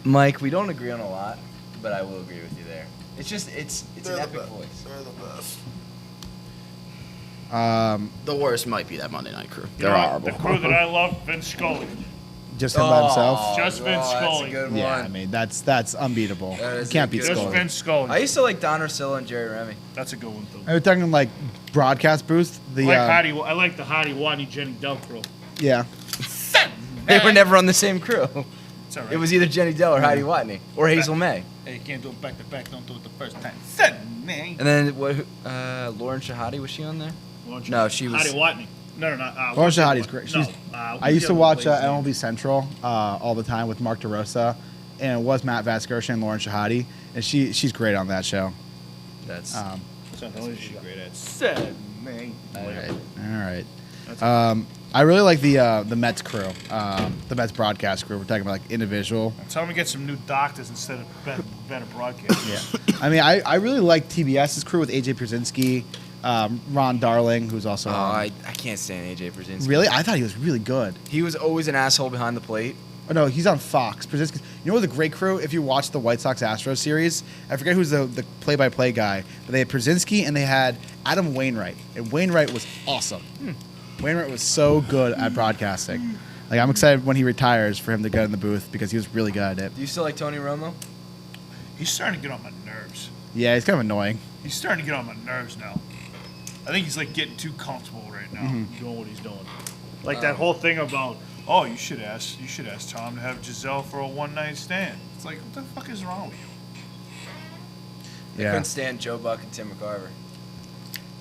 Mike, we don't agree on a lot, but I will agree with you there. It's just it's an epic voice. They're the best. The worst might be that Monday Night Crew. You They're know, horrible. The crew that I love, Vince Scully. Just him by himself? Just Vince That's Scully. a good one. Yeah, I mean, that's unbeatable. That You is can't a beat good Just Scully. Vince Scully. I used to like Don Ursillo and Jerry Remy. That's a good one, though. Are we talking like broadcast booth? The I like the Hottie Wadney Jenny Dell crew. yeah. They were never on the same crew. It's all right. It was either Jenny Dell or Heidi Watney or Hazel May. Hey, you can't do it back to back. Don't do it the first time. And then what? Lauren Shahadi, was she on there? No, she was- Hottie Watney. No. Lauren Shahadi's great. No, She's, I used to watch MLB Central all the time with Mark DeRosa, and it was Matt Vasgersian and Lauren Shahadi, and she's great on that show. That's Something she's great at. Said me. All right. I really like the Mets crew, the Mets broadcast crew. We're talking about like individual. Tell them to get some new doctors instead of better broadcasters. Yeah. I mean, I really like TBS's crew with AJ Pierzynski, Ron Darling, who's also on. I can't stand AJ Brzezinski. Really? I thought he was really good. He was always an asshole behind the plate. Oh, no, he's on Fox. Pierzynski. You know what's a great crew? If you watch the White Sox Astros series, I forget who's the play-by-play guy, but they had Pierzynski and they had Adam Wainwright. And Wainwright was awesome. Wainwright was so good at broadcasting. Like, I'm excited when he retires for him to get in the booth because he was really good at it. Do you still like Tony Romo? He's starting to get on my nerves. Yeah, he's kind of annoying. He's starting to get on my nerves now. I think he's like getting too comfortable right now, doing what he's doing. Like that whole thing about, oh, you should ask Tom to have Giselle for a one-night stand. It's like, what the fuck is wrong with you? I Yeah. couldn't stand Joe Buck and Tim McCarver.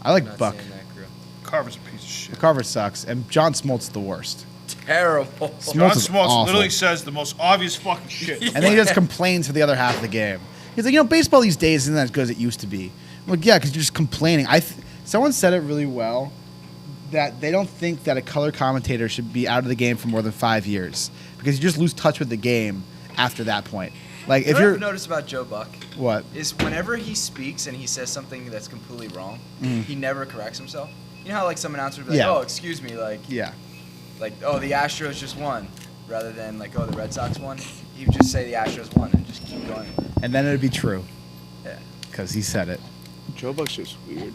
I like Not Buck. saying that crew. Carver's a piece of shit. Carver sucks, and John Smoltz the worst. Terrible. Smoltz John is Smoltz awful. literally says the most obvious fucking shit. And then he just complains for the other half of the game. He's like, baseball these days isn't as good as it used to be. I'm like, yeah, because you're just complaining. Someone said it really well, that they don't think that a color commentator should be out of the game for more than 5 years because you just lose touch with the game after that point. Like, if What you're I've noticed about Joe Buck what? is whenever he speaks and he says something that's completely wrong, Mm. he never corrects himself. You know how like some announcers would be like, Yeah. "Oh, excuse me," like Yeah. "Oh, the Astros just won," rather than like, "Oh, the Red Sox won." He would just say the Astros won and just keep going. And then it'd be true Yeah. because he said it. Joe Buck's just weird.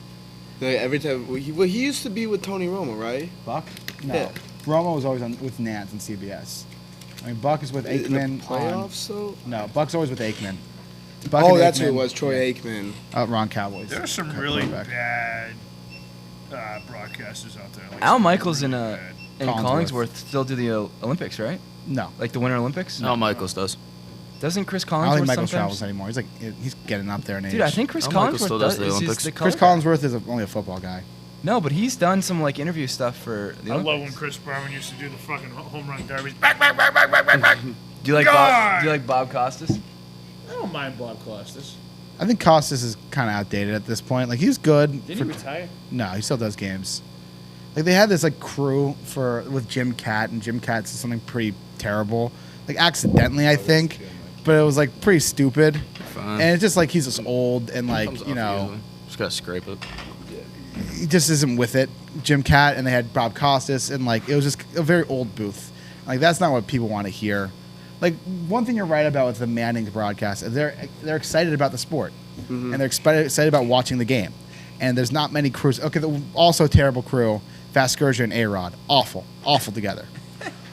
Like every time he used to be with Tony Romo, right? Buck? No. Yeah. Romo was always with Nance and CBS. I mean, Buck is with In the Aikman. playoffs, though. No, Buck's always with Aikman. Buck Oh, and that's who Aikman- it was. Troy yeah. Aikman. Ron Cowboys. There are some Cut really quarterback. bad broadcasters out there. Like Al some Michaels really and bad. Collingsworth still do the Olympics, right? No. Like the Winter Olympics. No, Michaels does. Doesn't Chris I don't Collingsworth think Michael sometimes? travels anymore. He's getting up there in age. Dude, I think Chris Al Michaels Collingsworth still does does. the is Olympics. the Chris color guy. Collinsworth is only a football guy. No, but he's done some like interview stuff for the I Olympics. love when Chris Berman used to do the fucking home run derbies. Back, back, back, back, back, back, back. Do you like God! Do you like Bob Costas? I don't mind Bob Costas. I think Costas is kind of outdated at this point. Like, he's good. Didn't he retire? No, he still does games. Like, they had this like crew with Jim Cat, and Jim Cat said something pretty terrible, like accidentally, I think, but it was like pretty stupid. Fine. And it's just like he's just old and like Comes you off know easily. Just gotta scrape it. he just isn't with it. Jim Cat, and they had Bob Costas, and like it was just a very old booth. Like, that's not what people want to hear. Like, one thing you're right about with the Manning's broadcast is they're excited about the sport, and they're excited about watching the game. And there's not many crews. Okay, also a terrible crew, Vasgersian and A-Rod, awful together.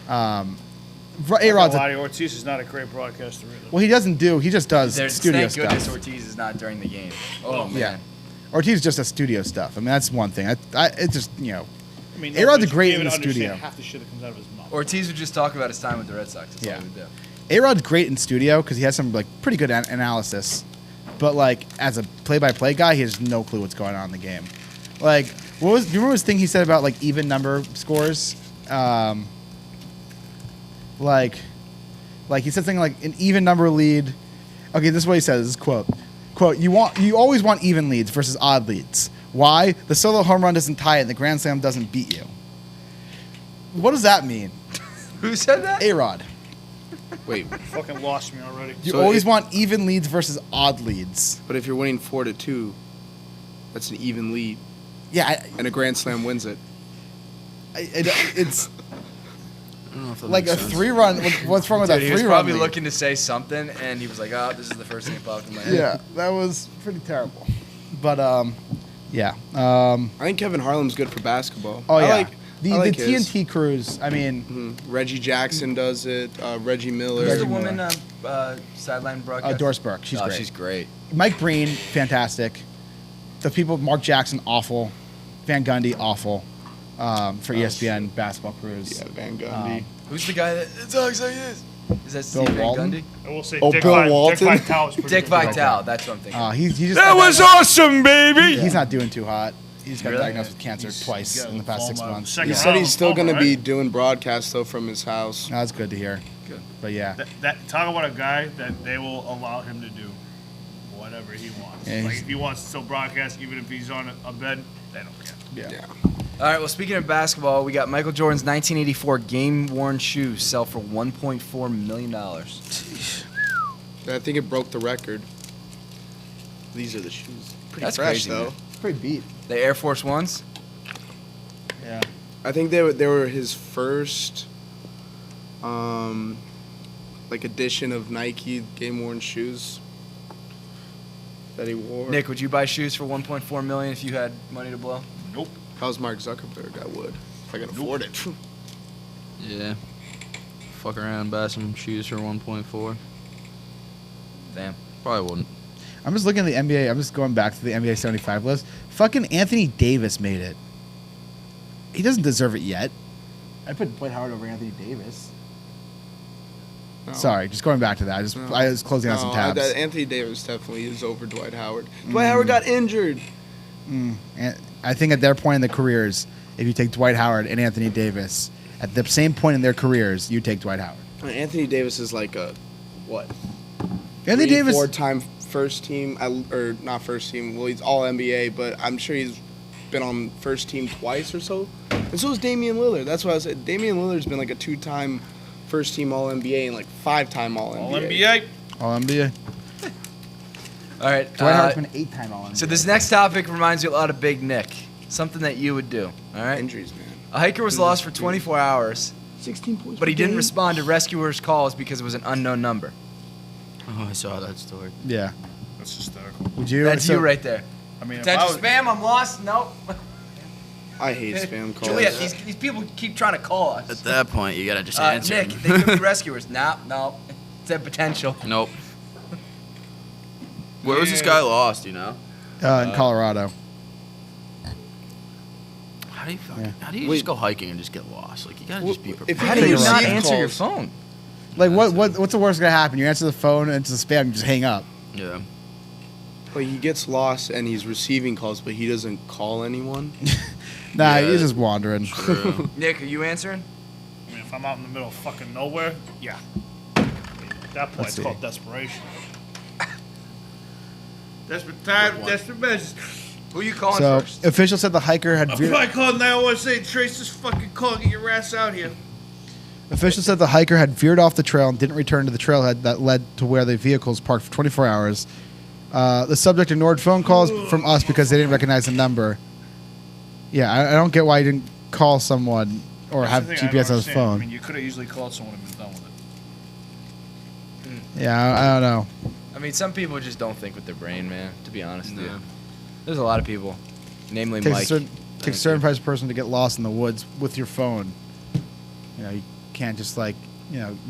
A-Rod's Ortiz is not a great broadcaster either. well, he just does studio Thank stuff. goodness Ortiz is not during the game. Oh man. Yeah, Ortiz just does studio stuff. I mean, that's one thing. It's just I mean, A-Rod's nobody great should in be the able to understand studio. half the shit that comes out of his mouth. Ortiz would just talk about his time with the Red Sox. That's Yeah. all he would do. A-Rod's great in studio because he has some like pretty good analysis, but like as a play-by-play guy, he has no clue what's going on in the game. Like, do you remember his thing he said about like even number scores? Like he said something like an even number lead. Okay, this is what he says. This is quote. You always want even leads versus odd leads. Why? The solo home run doesn't tie it, and the grand slam doesn't beat you. What does that mean? Who said that? A-Rod. Wait, Fucking lost me already. You So always it- want even leads versus odd leads. but if you're winning 4-2, that's an even lead, Yeah, and a grand slam wins it. it's I don't know if that like makes a sense. 3-run. What's wrong with Dude, that he was 3-run probably lead? looking to say something, and he was like, "Oh, this is the first thing that popped in my head." Yeah, that was pretty terrible. But yeah. I think Kevin Harlan's good for basketball. Oh yeah. I like the his. TNT crews. I mean, Reggie Jackson does it. Reggie Miller. Who's the Reggie woman sideline broadcast? Doris Burke. She's oh, great. she's great. Mike Breen, fantastic. The people, Mark Jackson, awful. Van Gundy, awful. For ESPN basketball crews. Yeah, Van Gundy. Who's the guy that talks like this? Is that Bill Steve Van Walton? Gundy? I will say Oh, Dick, Bill Dick Walton? Vitale is pretty Dick good. Vitale. That's what I'm thinking. He just That was awesome, baby. He's not doing too hot. He just got Really? diagnosed with cancer twice got in the past 6 lymphoma. months. Second He Yeah. said round he's still lymphoma, going to right? be doing broadcasts though from his house. No, that's good to hear. Good. But yeah. That talk about a guy that they will allow him to do whatever he wants. Yeah, Like he's- if he wants to still broadcast, even if he's on a bed, they don't care. Yeah. All right. Well, speaking of basketball, we got Michael Jordan's 1984 game-worn shoes sell for $1.4 million. I think it broke the record. These are the shoes. Pretty That's fresh crazy, though. man. Pretty beat. The Air Force Ones. Yeah. I think they were his first, like edition of Nike game worn shoes that he wore. Nick, would you buy shoes for $1.4 million if you had money to blow? Nope. If I was Mark Zuckerberg, I would. If I could afford it. Yeah. Fuck around, buy some shoes for 1.4. Damn. Probably wouldn't. I'm just looking at the NBA. I'm just going back to the NBA 75 list. Fucking Anthony Davis made it. He doesn't deserve it yet. I put Dwight Howard over Anthony Davis. No. Sorry, just going back to that. I was closing out some tabs. Anthony Davis definitely is over Dwight Howard. Dwight Howard got injured. And I think at their point in their careers, if you take Dwight Howard and Anthony Davis, at the same point in their careers, you take Dwight Howard. Anthony Davis is like a, what? Anthony Davis. 4-time first team, or not first team. Well, he's all NBA, but I'm sure he's been on first team twice or so. And so is Damian Lillard. That's what I said. Damian Lillard's been like a 2-time first team All NBA and like 5-time All NBA. All NBA. All NBA. All right. Dwight Howard's been 8-time All NBA. So this next topic reminds you a lot of Big Nick. Something that you would do. All right. Injuries, man. A hiker was lost for 24 hours, 16 points. but he per didn't game. respond to rescuers' calls because it was an unknown number. Oh, I saw that story. Yeah. That's hysterical. Would you? That's you right there. I mean, if I Potential was, spam. I'm lost. Nope. I hate spam calls. Juliet, these people keep trying to call At us. that point, you gotta just answer. Nick, they could be rescuers. No. It's a potential. Nope. Where was this guy lost? You know? In Colorado. How do you fucking, Yeah. How do you Wait. just go hiking and just get lost? Like you gotta just be If prepared. you How do you Receive not answer your calls. phone? Like what's the worst gonna happen? You answer the phone and it's a spam. You just hang up. Yeah. But he gets lost and he's receiving calls, but he doesn't call anyone. Nah, Yeah. he's just wandering. True. Nick, are you answering? I mean, if I'm out in the middle of fucking nowhere, yeah. At that point, Let's it's see. called desperation. Desperate time, desperate measures. Who are you calling So first? officials said the hiker had I'm veered. probably calling 911 trace this fucking call, get your ass out here. Officials said the hiker had veered off the trail and didn't return to the trailhead that led to where the vehicles parked for 24 hours. The subject ignored phone calls from us because they didn't recognize the number. Yeah, I don't get why he didn't call someone or That's have the thing I GPS don't on his understand. I phone. mean, you could have easily called someone and been done with it. Yeah, I don't know. I mean, some people just don't think with their brain, man. To be honest with Yeah. you, there's a lot of people, namely Takes Mike. a certain type of person to get lost in the woods with your phone. You know, you can't just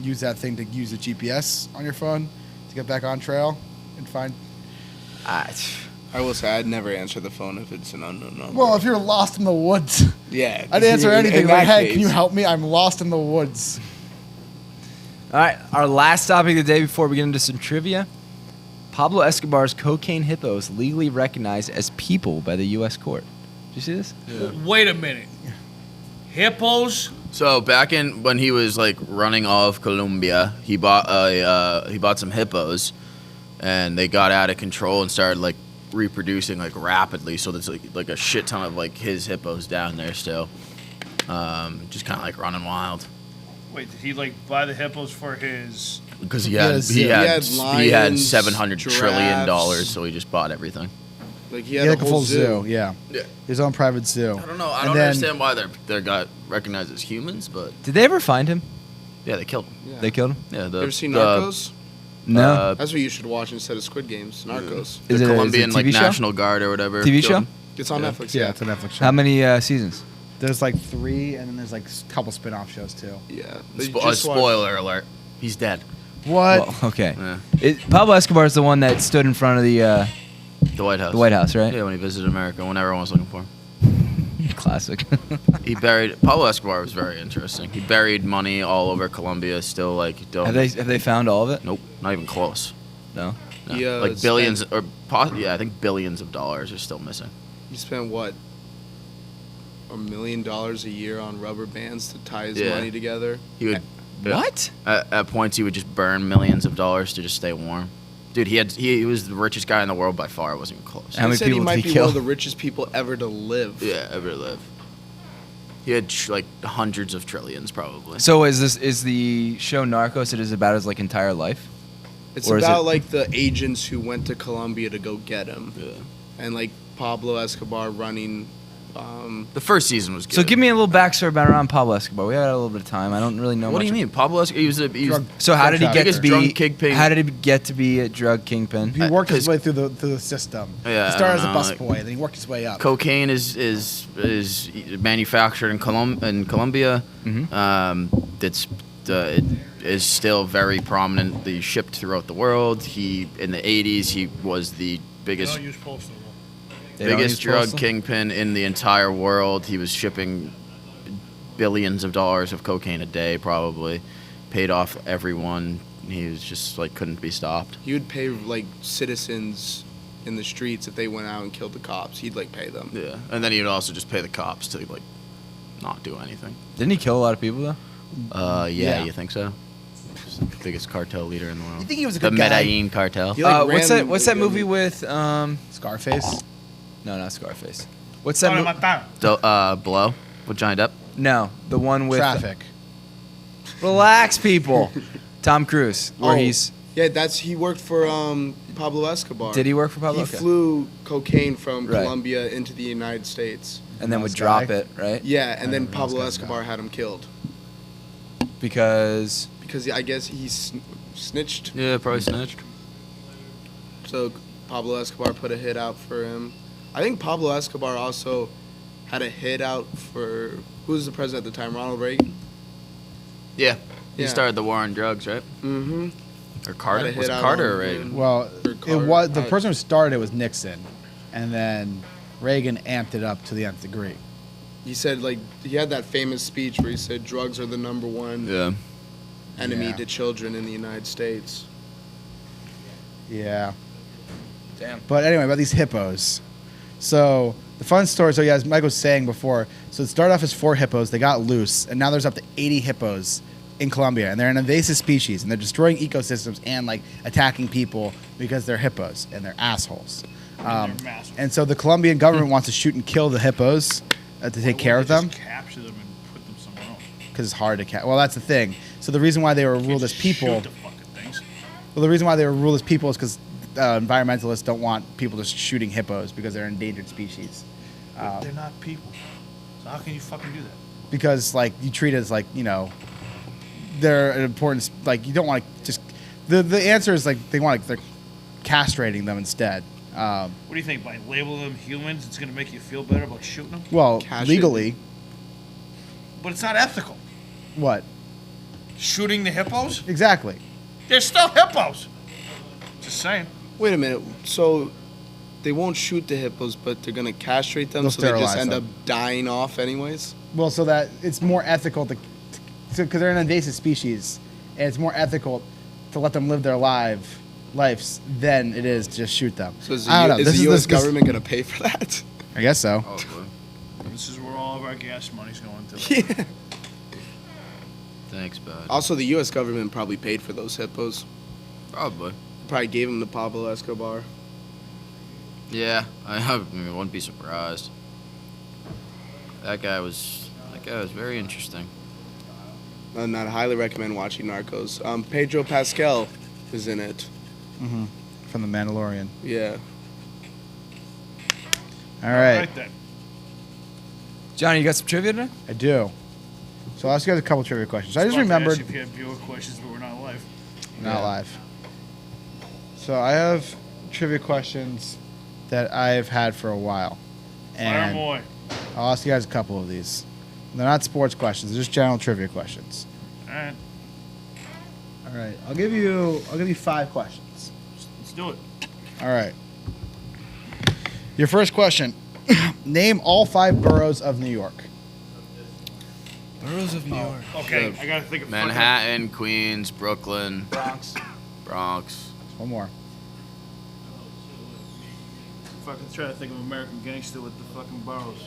use that thing to use the GPS on your phone to get back on trail and find. I will say I'd never answer the phone if it's an unknown number. Well, if you're lost in the woods, yeah. I'd answer In anything. that Like, hey, case. can you help me? I'm lost in the woods. All right, our last topic of the day before we get into some trivia. Pablo Escobar's cocaine hippos legally recognized as people by the U.S. court. Did you see this? Wait a minute. Hippos? So back in when he was like running off Colombia, he bought some hippos, and they got out of control and started like reproducing like rapidly. So there's like a shit ton of like his hippos down there still, just kind of like running wild. Wait, did he like buy the hippos for his? Because he Yeah, had lions, $700 trillion, giraffes. so he just bought everything. Like he He had had a like a whole full zoo. Yeah. Yeah. His own private zoo. I don't know. I And don't then- understand why they're got recognized as humans, but Did they ever find him? yeah, they killed him. Yeah. They killed him? Yeah, You ever seen Narcos? No. That's what you should watch instead of Squid Games. Narcos. Is the it a Colombian TV like show? National Guard or whatever. TV killed show? him. It's on Yeah. Netflix. Yeah, Yeah. it's a Netflix show. How many seasons? There's like 3, and then there's like a couple spin-off shows too. Yeah. They just watched- Spoiler alert: he's dead. What? Well, okay. Yeah. Pablo Escobar is the one that stood in front of the The White House. White House, right? Yeah, when he visited America, when everyone was looking for him. Classic. He buried Pablo Escobar was very interesting. He buried money all over Colombia. Still like don't. have they found all of it? Nope, not even close. No. No. He, like billions yeah, I think billions of dollars are still missing. He spent what? $1 million a year on rubber bands to tie his Yeah. money together. He would. What? At points, he would just burn millions of dollars to just stay warm. Dude, he was the richest guy in the world by far. It wasn't even close. How He many said he people did might he be kill? one of the richest people ever to live. Yeah, ever live. He had like hundreds of trillions, probably. So is the show Narcos? It is about his like entire life. It's Or is about it- like the agents who went to Colombia to go get him, Yeah. and like Pablo Escobar running. The first season was good. So give me a little backstory about around Pablo Escobar. We had a little bit of time. I don't really know. What much do you mean, Pablo Escobar? He was Drug- So how did he get to Biggest be? drug kingpin. How did he get to be a drug kingpin? He worked his 'cause- way through the system. Yeah, He started I as a don't know, busboy, then he worked his way up. cocaine is manufactured in Colombia. It's it is still very prominently shipped throughout the world. He in the 80s he was the They biggest don't use postal. They don't biggest use drug postal? kingpin in the entire world. He was shipping billions of dollars of cocaine a day, probably. Paid off everyone. He was just like couldn't be stopped. He would pay like citizens in the streets if they went out and killed the cops. He'd like pay them. Yeah, and then he'd also just pay the cops to like not do anything. Didn't he kill a lot of people though? Yeah, Yeah. you think so? He's the biggest cartel leader in the world. You think he was a The good guy? Medellin cartel. He, like, What's ran that? What's that the- movie with? Scarface. No, not Scarface. What's that? Sorry, mo- my bad. Blow with Johnny Depp. No, the one with Traffic. Relax, people. Tom Cruise, where Oh, he's. Yeah, he worked for Pablo Escobar. Did he work for Pablo? He Okay. flew cocaine from Right. Colombia into the United States. And then would Nice drop guy. it, right? Yeah, and then remember Pablo this guy's Escobar guy. had him killed Because because I guess he snitched. Yeah, probably snitched. So Pablo Escobar put a hit out for him. I think Pablo Escobar also had a hit out for who was the president at the time? Ronald Reagan. Yeah. He Yeah. started the war on drugs, right? Mm-hmm. Or Carter? Had a Was hit it out Carter on or Reagan? him. Well, Or it Carter. was the person who started it was Nixon, and then Reagan amped it up to the nth degree. He said like he had that famous speech where he said drugs are the number one Yeah. enemy Yeah. to children in the United States. Yeah. damn. But anyway, about these hippos. So the fun story. So yeah, as Mike was saying before, so it started off as 4 hippos. They got loose, and now there's up to 80 hippos in Colombia, and they're an invasive species, and they're destroying ecosystems and like attacking people because they're hippos and they're assholes. They're massive. And so the Colombian government wants to shoot and kill the hippos to take care of them Just capture them and put them somewhere else. because it's hard to catch. Well, that's the thing. So the reason why they were ruled as Just people. Shoot the fucking things. Well, the reason why they were ruled as people is because environmentalists don't want people just shooting hippos because they're an endangered species. But they're not people. So how can you fucking do that? Because like you treat it as like they're an important like you don't want to just the answer is like they want they're castrating them instead. What do you think? By labeling them humans, it's gonna make you feel better about shooting them? Well, Castrate- legally, But it's not ethical. what Shooting the hippos? exactly? They're still hippos. Just saying. Wait a minute. So they won't shoot the hippos, but they're gonna castrate them, They'll so they just sterilize end them. up dying off anyways. Well, so that it's more ethical to because they're an invasive species, and it's more ethical to let them live their lives than it is to just shoot them. So is I don't know. the, is This the is- U.S. this- government gonna pay for that? I guess so. Probably. This is where all of our gas money's going to. Yeah. Thanks, bud. Also, the U.S. government probably paid for those hippos. Probably. Probably gave them to Pablo Escobar. Yeah, I wouldn't be surprised. That guy was very interesting. And I'd highly recommend watching Narcos. Pedro Pascal is in it. From The Mandalorian. Yeah. All right. then. Johnny, you got some trivia today? I do. So I'll ask you guys a couple trivia questions. I just Fuck, remembered. If you had viewer questions, but we're not live. Not live. So I have trivia questions that I've had for a while. Fire And 'em away. I'll ask you guys a couple of these. They're not sports questions, they're just general trivia questions. All right, All right. I'll give you 5 questions. let's do it. All right. Your first question. Name all 5 boroughs of New York. Boroughs of New York. Okay, I gotta think of Manhattan, Queens, Brooklyn, Bronx. Bronx. One more. Fucking try to think of American Gangster with the fucking boroughs.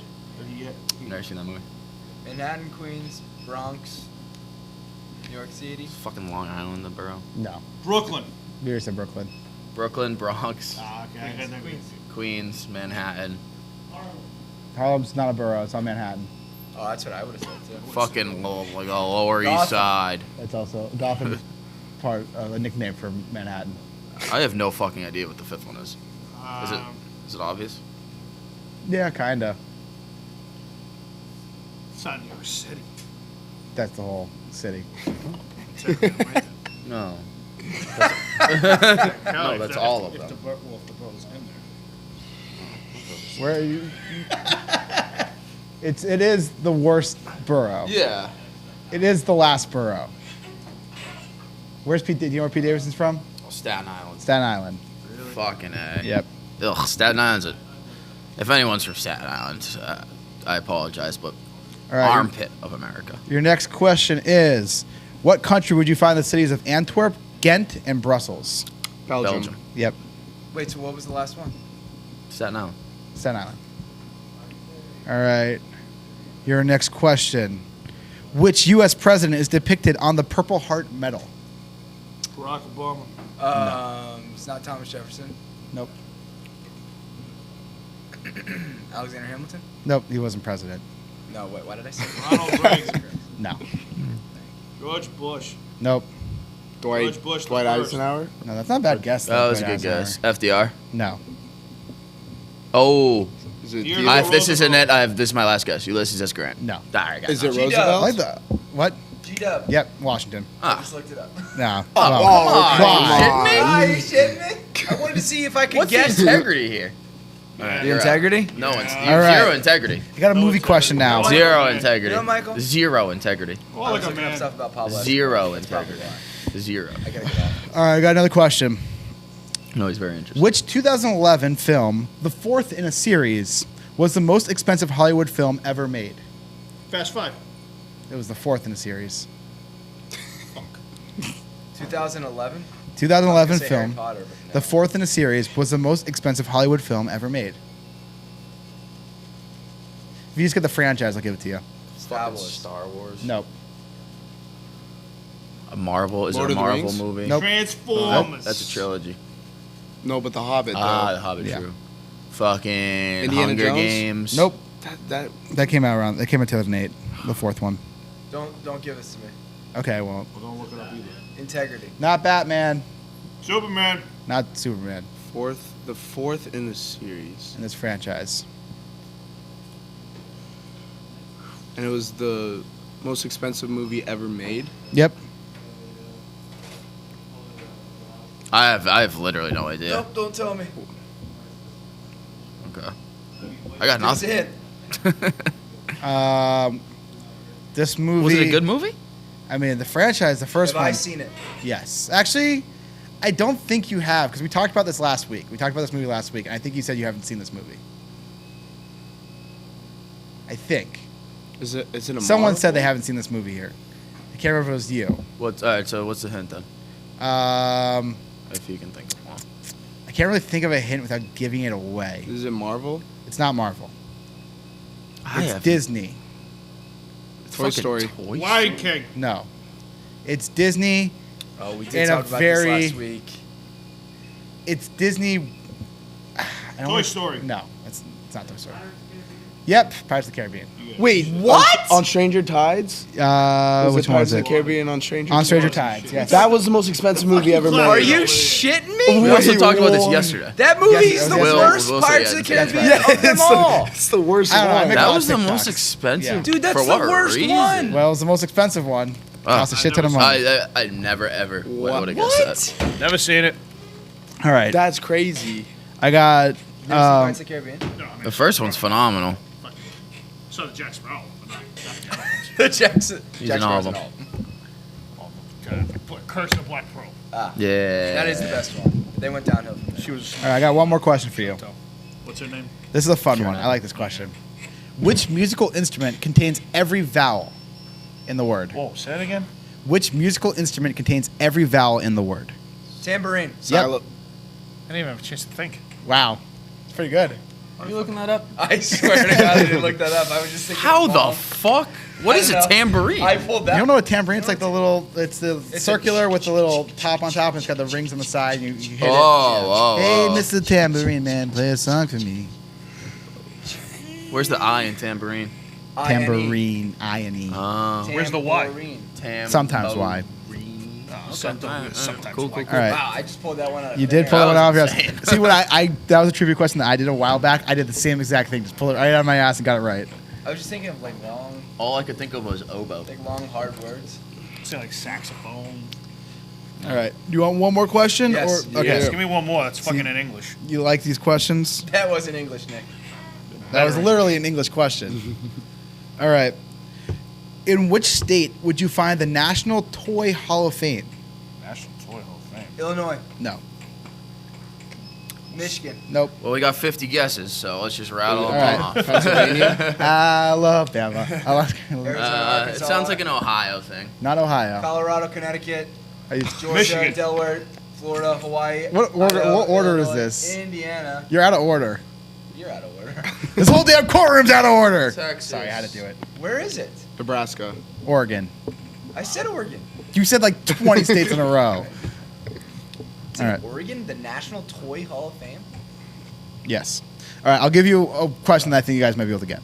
Never seen that movie. Manhattan, Queens, Bronx, New York City. Fucking Long Island, the borough. No. Brooklyn. You already said Brooklyn. Brooklyn, Bronx, Ah, okay, I got that. Queens, Manhattan. Harlem's not a borough, it's on Manhattan. Oh, that's what I would have said too. Fucking like a Lower East Gotham. Side. It's also Gotham's part a nickname for Manhattan. I have no fucking idea what the 5th one is. Um, Is it obvious? Yeah, kinda. It's not New York City. That's the whole city. It's everything right No. there. No, that's all of if them. The if the borough's in there. Where are you? It is the worst borough. Yeah. It is the last borough. Where's Pete? Do you know where Pete Davidson's from? Oh, Staten Island. Staten Island. Fucking A. Yep. Ugh, Staten Island's if anyone's from Staten Island, I apologize, but All right. armpit of America. Your next question is, what country would you find the cities of Antwerp, Ghent, and Brussels? Belgium. Yep. Wait, so what was the last one? Staten Island. Staten Island. All right. Your next question. Which U.S. president is depicted on the Purple Heart medal? Barack Obama. It's not Thomas Jefferson. Nope. Alexander Hamilton? Nope, he wasn't president. No, wait, what did I say? Ronald Reagan. No. George Bush. Nope. George Bush the Dwight first. Eisenhower. No, that's not a bad guess. That though, was a Dwight good guess. Eisenhower. FDR. No. Oh, Is it? Theodore if this isn't Roosevelt. it, this is my last guess. Ulysses S. Grant. No. All right, Is it G-Dub. Roosevelt? Like the, what? G-Dub. Yep, Washington. I Ah, just looked it up. No. Oh, Well, come on. why? Shitting me? Are you shitting me? I wanted to see if I could What's guess the integrity here? Yeah. The integrity? No, it's Yeah. All right. zero integrity. I got a No, movie it's question now. not. Zero Michael. integrity. You know, Michael? Zero integrity. Well, I like was a looking up man. stuff about Pablo Escobar. Zero That's probably integrity. why. Zero. I gotta get off. All right, I got another question. No, he's very interesting. Which 2011 film, the 4th in a series, was the most expensive Hollywood film ever made? Fast Five. It was the 4th in a series. 2011? 2011 Harry film, Potter, but no. the 4th in a series, was the most expensive Hollywood film ever made. If you just get the franchise, I'll give it to you. Star Wars. Star Wars. Nope. A Marvel. Is Lord there a of the Marvel Rings? movie? Nope. Transformers. That's a trilogy. No, but The Hobbit. Ah, though. The Hobbit. Yeah. True. Fucking Indiana Hunger Jones? Games. Nope. That That came out around. That came out 2008. The 4th one. Don't give this to me. Okay, I won't. Well, don't look it up either. Integrity. Not Batman. Superman. Not Superman the fourth in the series, in this franchise. and it was the most expensive movie ever made. Yep. I have literally no idea. Nope, don't tell me. Okay. I got That's nothing. it. This movie. Was it a good movie? I mean, the franchise, the first Have one. I seen it? Yes. Actually, I don't think you have, because we talked about this last week. We talked about this movie last week, and I think you said you haven't seen this movie. I think. Is it a Someone said they Marvel? haven't seen this movie here. I can't remember if it was you. What's all right? So what's the hint then? If you can think of one. I can't really think of a hint without giving it away. Is it Marvel? It's not Marvel. I It's have Disney. Toy fucking Story. Toy Lion King. No. It's Disney. Oh, we In did a talk about very- this last week. It's Disney. I Toy only- Story. No, it's not Toy Story. Yep, Pirates of the Caribbean. Wait, What? On Stranger Tides? Was Which it one Pirates was of it? the Caribbean on Stranger On Tides? Stranger Tides. Yes. That was the most expensive movie ever made. Are you shitting me? We also Wait, talked about this what? yesterday. That movie Yes, is the Will- worst Will say Pirates of yeah, the that's Caribbean right. of them all. It's the worst I don't know, I one. make a That lot was of the most TikToks. expensive. Yeah. Dude, that's For the what worst reason? one. Well, it was the most expensive one. Cost a shit ton of money. I never ever would have guessed that. Never seen it. All right, That's crazy. I got. Pirates of the Caribbean. No, I mean, The first one's phenomenal. so the Jack Sparrow. But not the other ones. The Jackson. He's in all of them. Curse of Black Pearl. Yeah. That is the best one. They went downhill from there. She was. All right, I got one more question for you. What's her name? This is a fun one. I like this question. Which musical instrument contains every vowel in the word? Whoa, say it again. Which musical instrument contains every vowel in the word? Tambourine. Silo- I didn't even have a chance to think. Wow, it's pretty good. Are you looking that up? I swear to God, I didn't look that up. I was just thinking. How of the long. fuck? What I is don't a know. tambourine? I pulled that. You don't know what tambourine? It's like the little. It's the It's circular with the little top on top, and it's got the rings on the side. You hit Oh, it. Hey, oh. Mr. Tambourine Man, play a song for me. Where's the I in tambourine? Tambourine, I-N-E. Where's the Y? Sometimes Y. Sometimes. Cool, cool, All right. Wow, I just pulled that one out. You did pull That that one out of your was ass. insane. See what I that was a trivia question that I did a while back. I did the same exact thing. Just pull it right out of my ass and got it right. I was just thinking of like long, All I could think of was oboe. like long hard words. Say like saxophone. All right. Do you want one more question? Yes. Or, okay. Yes, give me one more. That's fucking in English. You like these questions? That wasn't English, Nick. That was literally an English question. All right. In which state would you find the National Toy Hall of Fame? National Toy Hall of Fame. Illinois, No. Michigan, Nope. Well, we got 50 guesses, so let's just rattle All them right. off. Pennsylvania. Alabama. Arizona, It Arkansas, sounds like an Ohio thing. Not Ohio. Colorado, Connecticut, Are you- Georgia, Michigan. Delaware, Florida, Hawaii. What order- Idaho, what order is Illinois, this? Indiana. You're out of order. You're out of order. This whole damn courtroom's out of order. Texas. Sorry, I had to do it. Where is it? Nebraska. Oregon. I said Oregon. You said like 20 states in a row. Is All it right. Oregon, the National Toy Hall of Fame? Yes. All right, I'll give you a question that I think you guys might be able to get.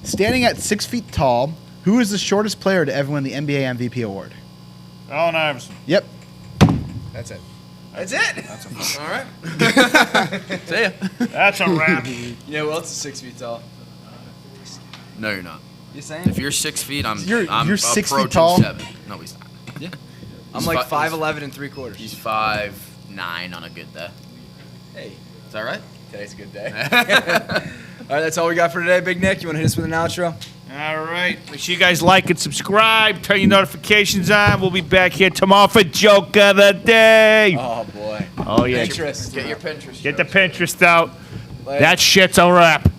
Standing at 6 feet tall, who is the shortest player to ever win the NBA MVP award? Allen Iverson. Yep. That's it. That's it. All right. See ya. That's a wrap. You know who else is 6 feet tall? No, you're not. You saying? If you're 6 feet, I'm You're 6 feet approaching tall? 7. No, he's not. I'm He's like fi- 5'11" and 3/4. He's 5'9" on a good day. Hey, Is that right? today's a good day. All right, that's all we got for today, Big Nick. You want to hit us with an outro? All right. Make sure you guys like and subscribe. Turn your notifications on. We'll be back here tomorrow for Joke of the Day. Oh boy. Oh, yeah. Pinterest. Get your Pinterest. Get the Pinterest out. Later. That shit's a wrap.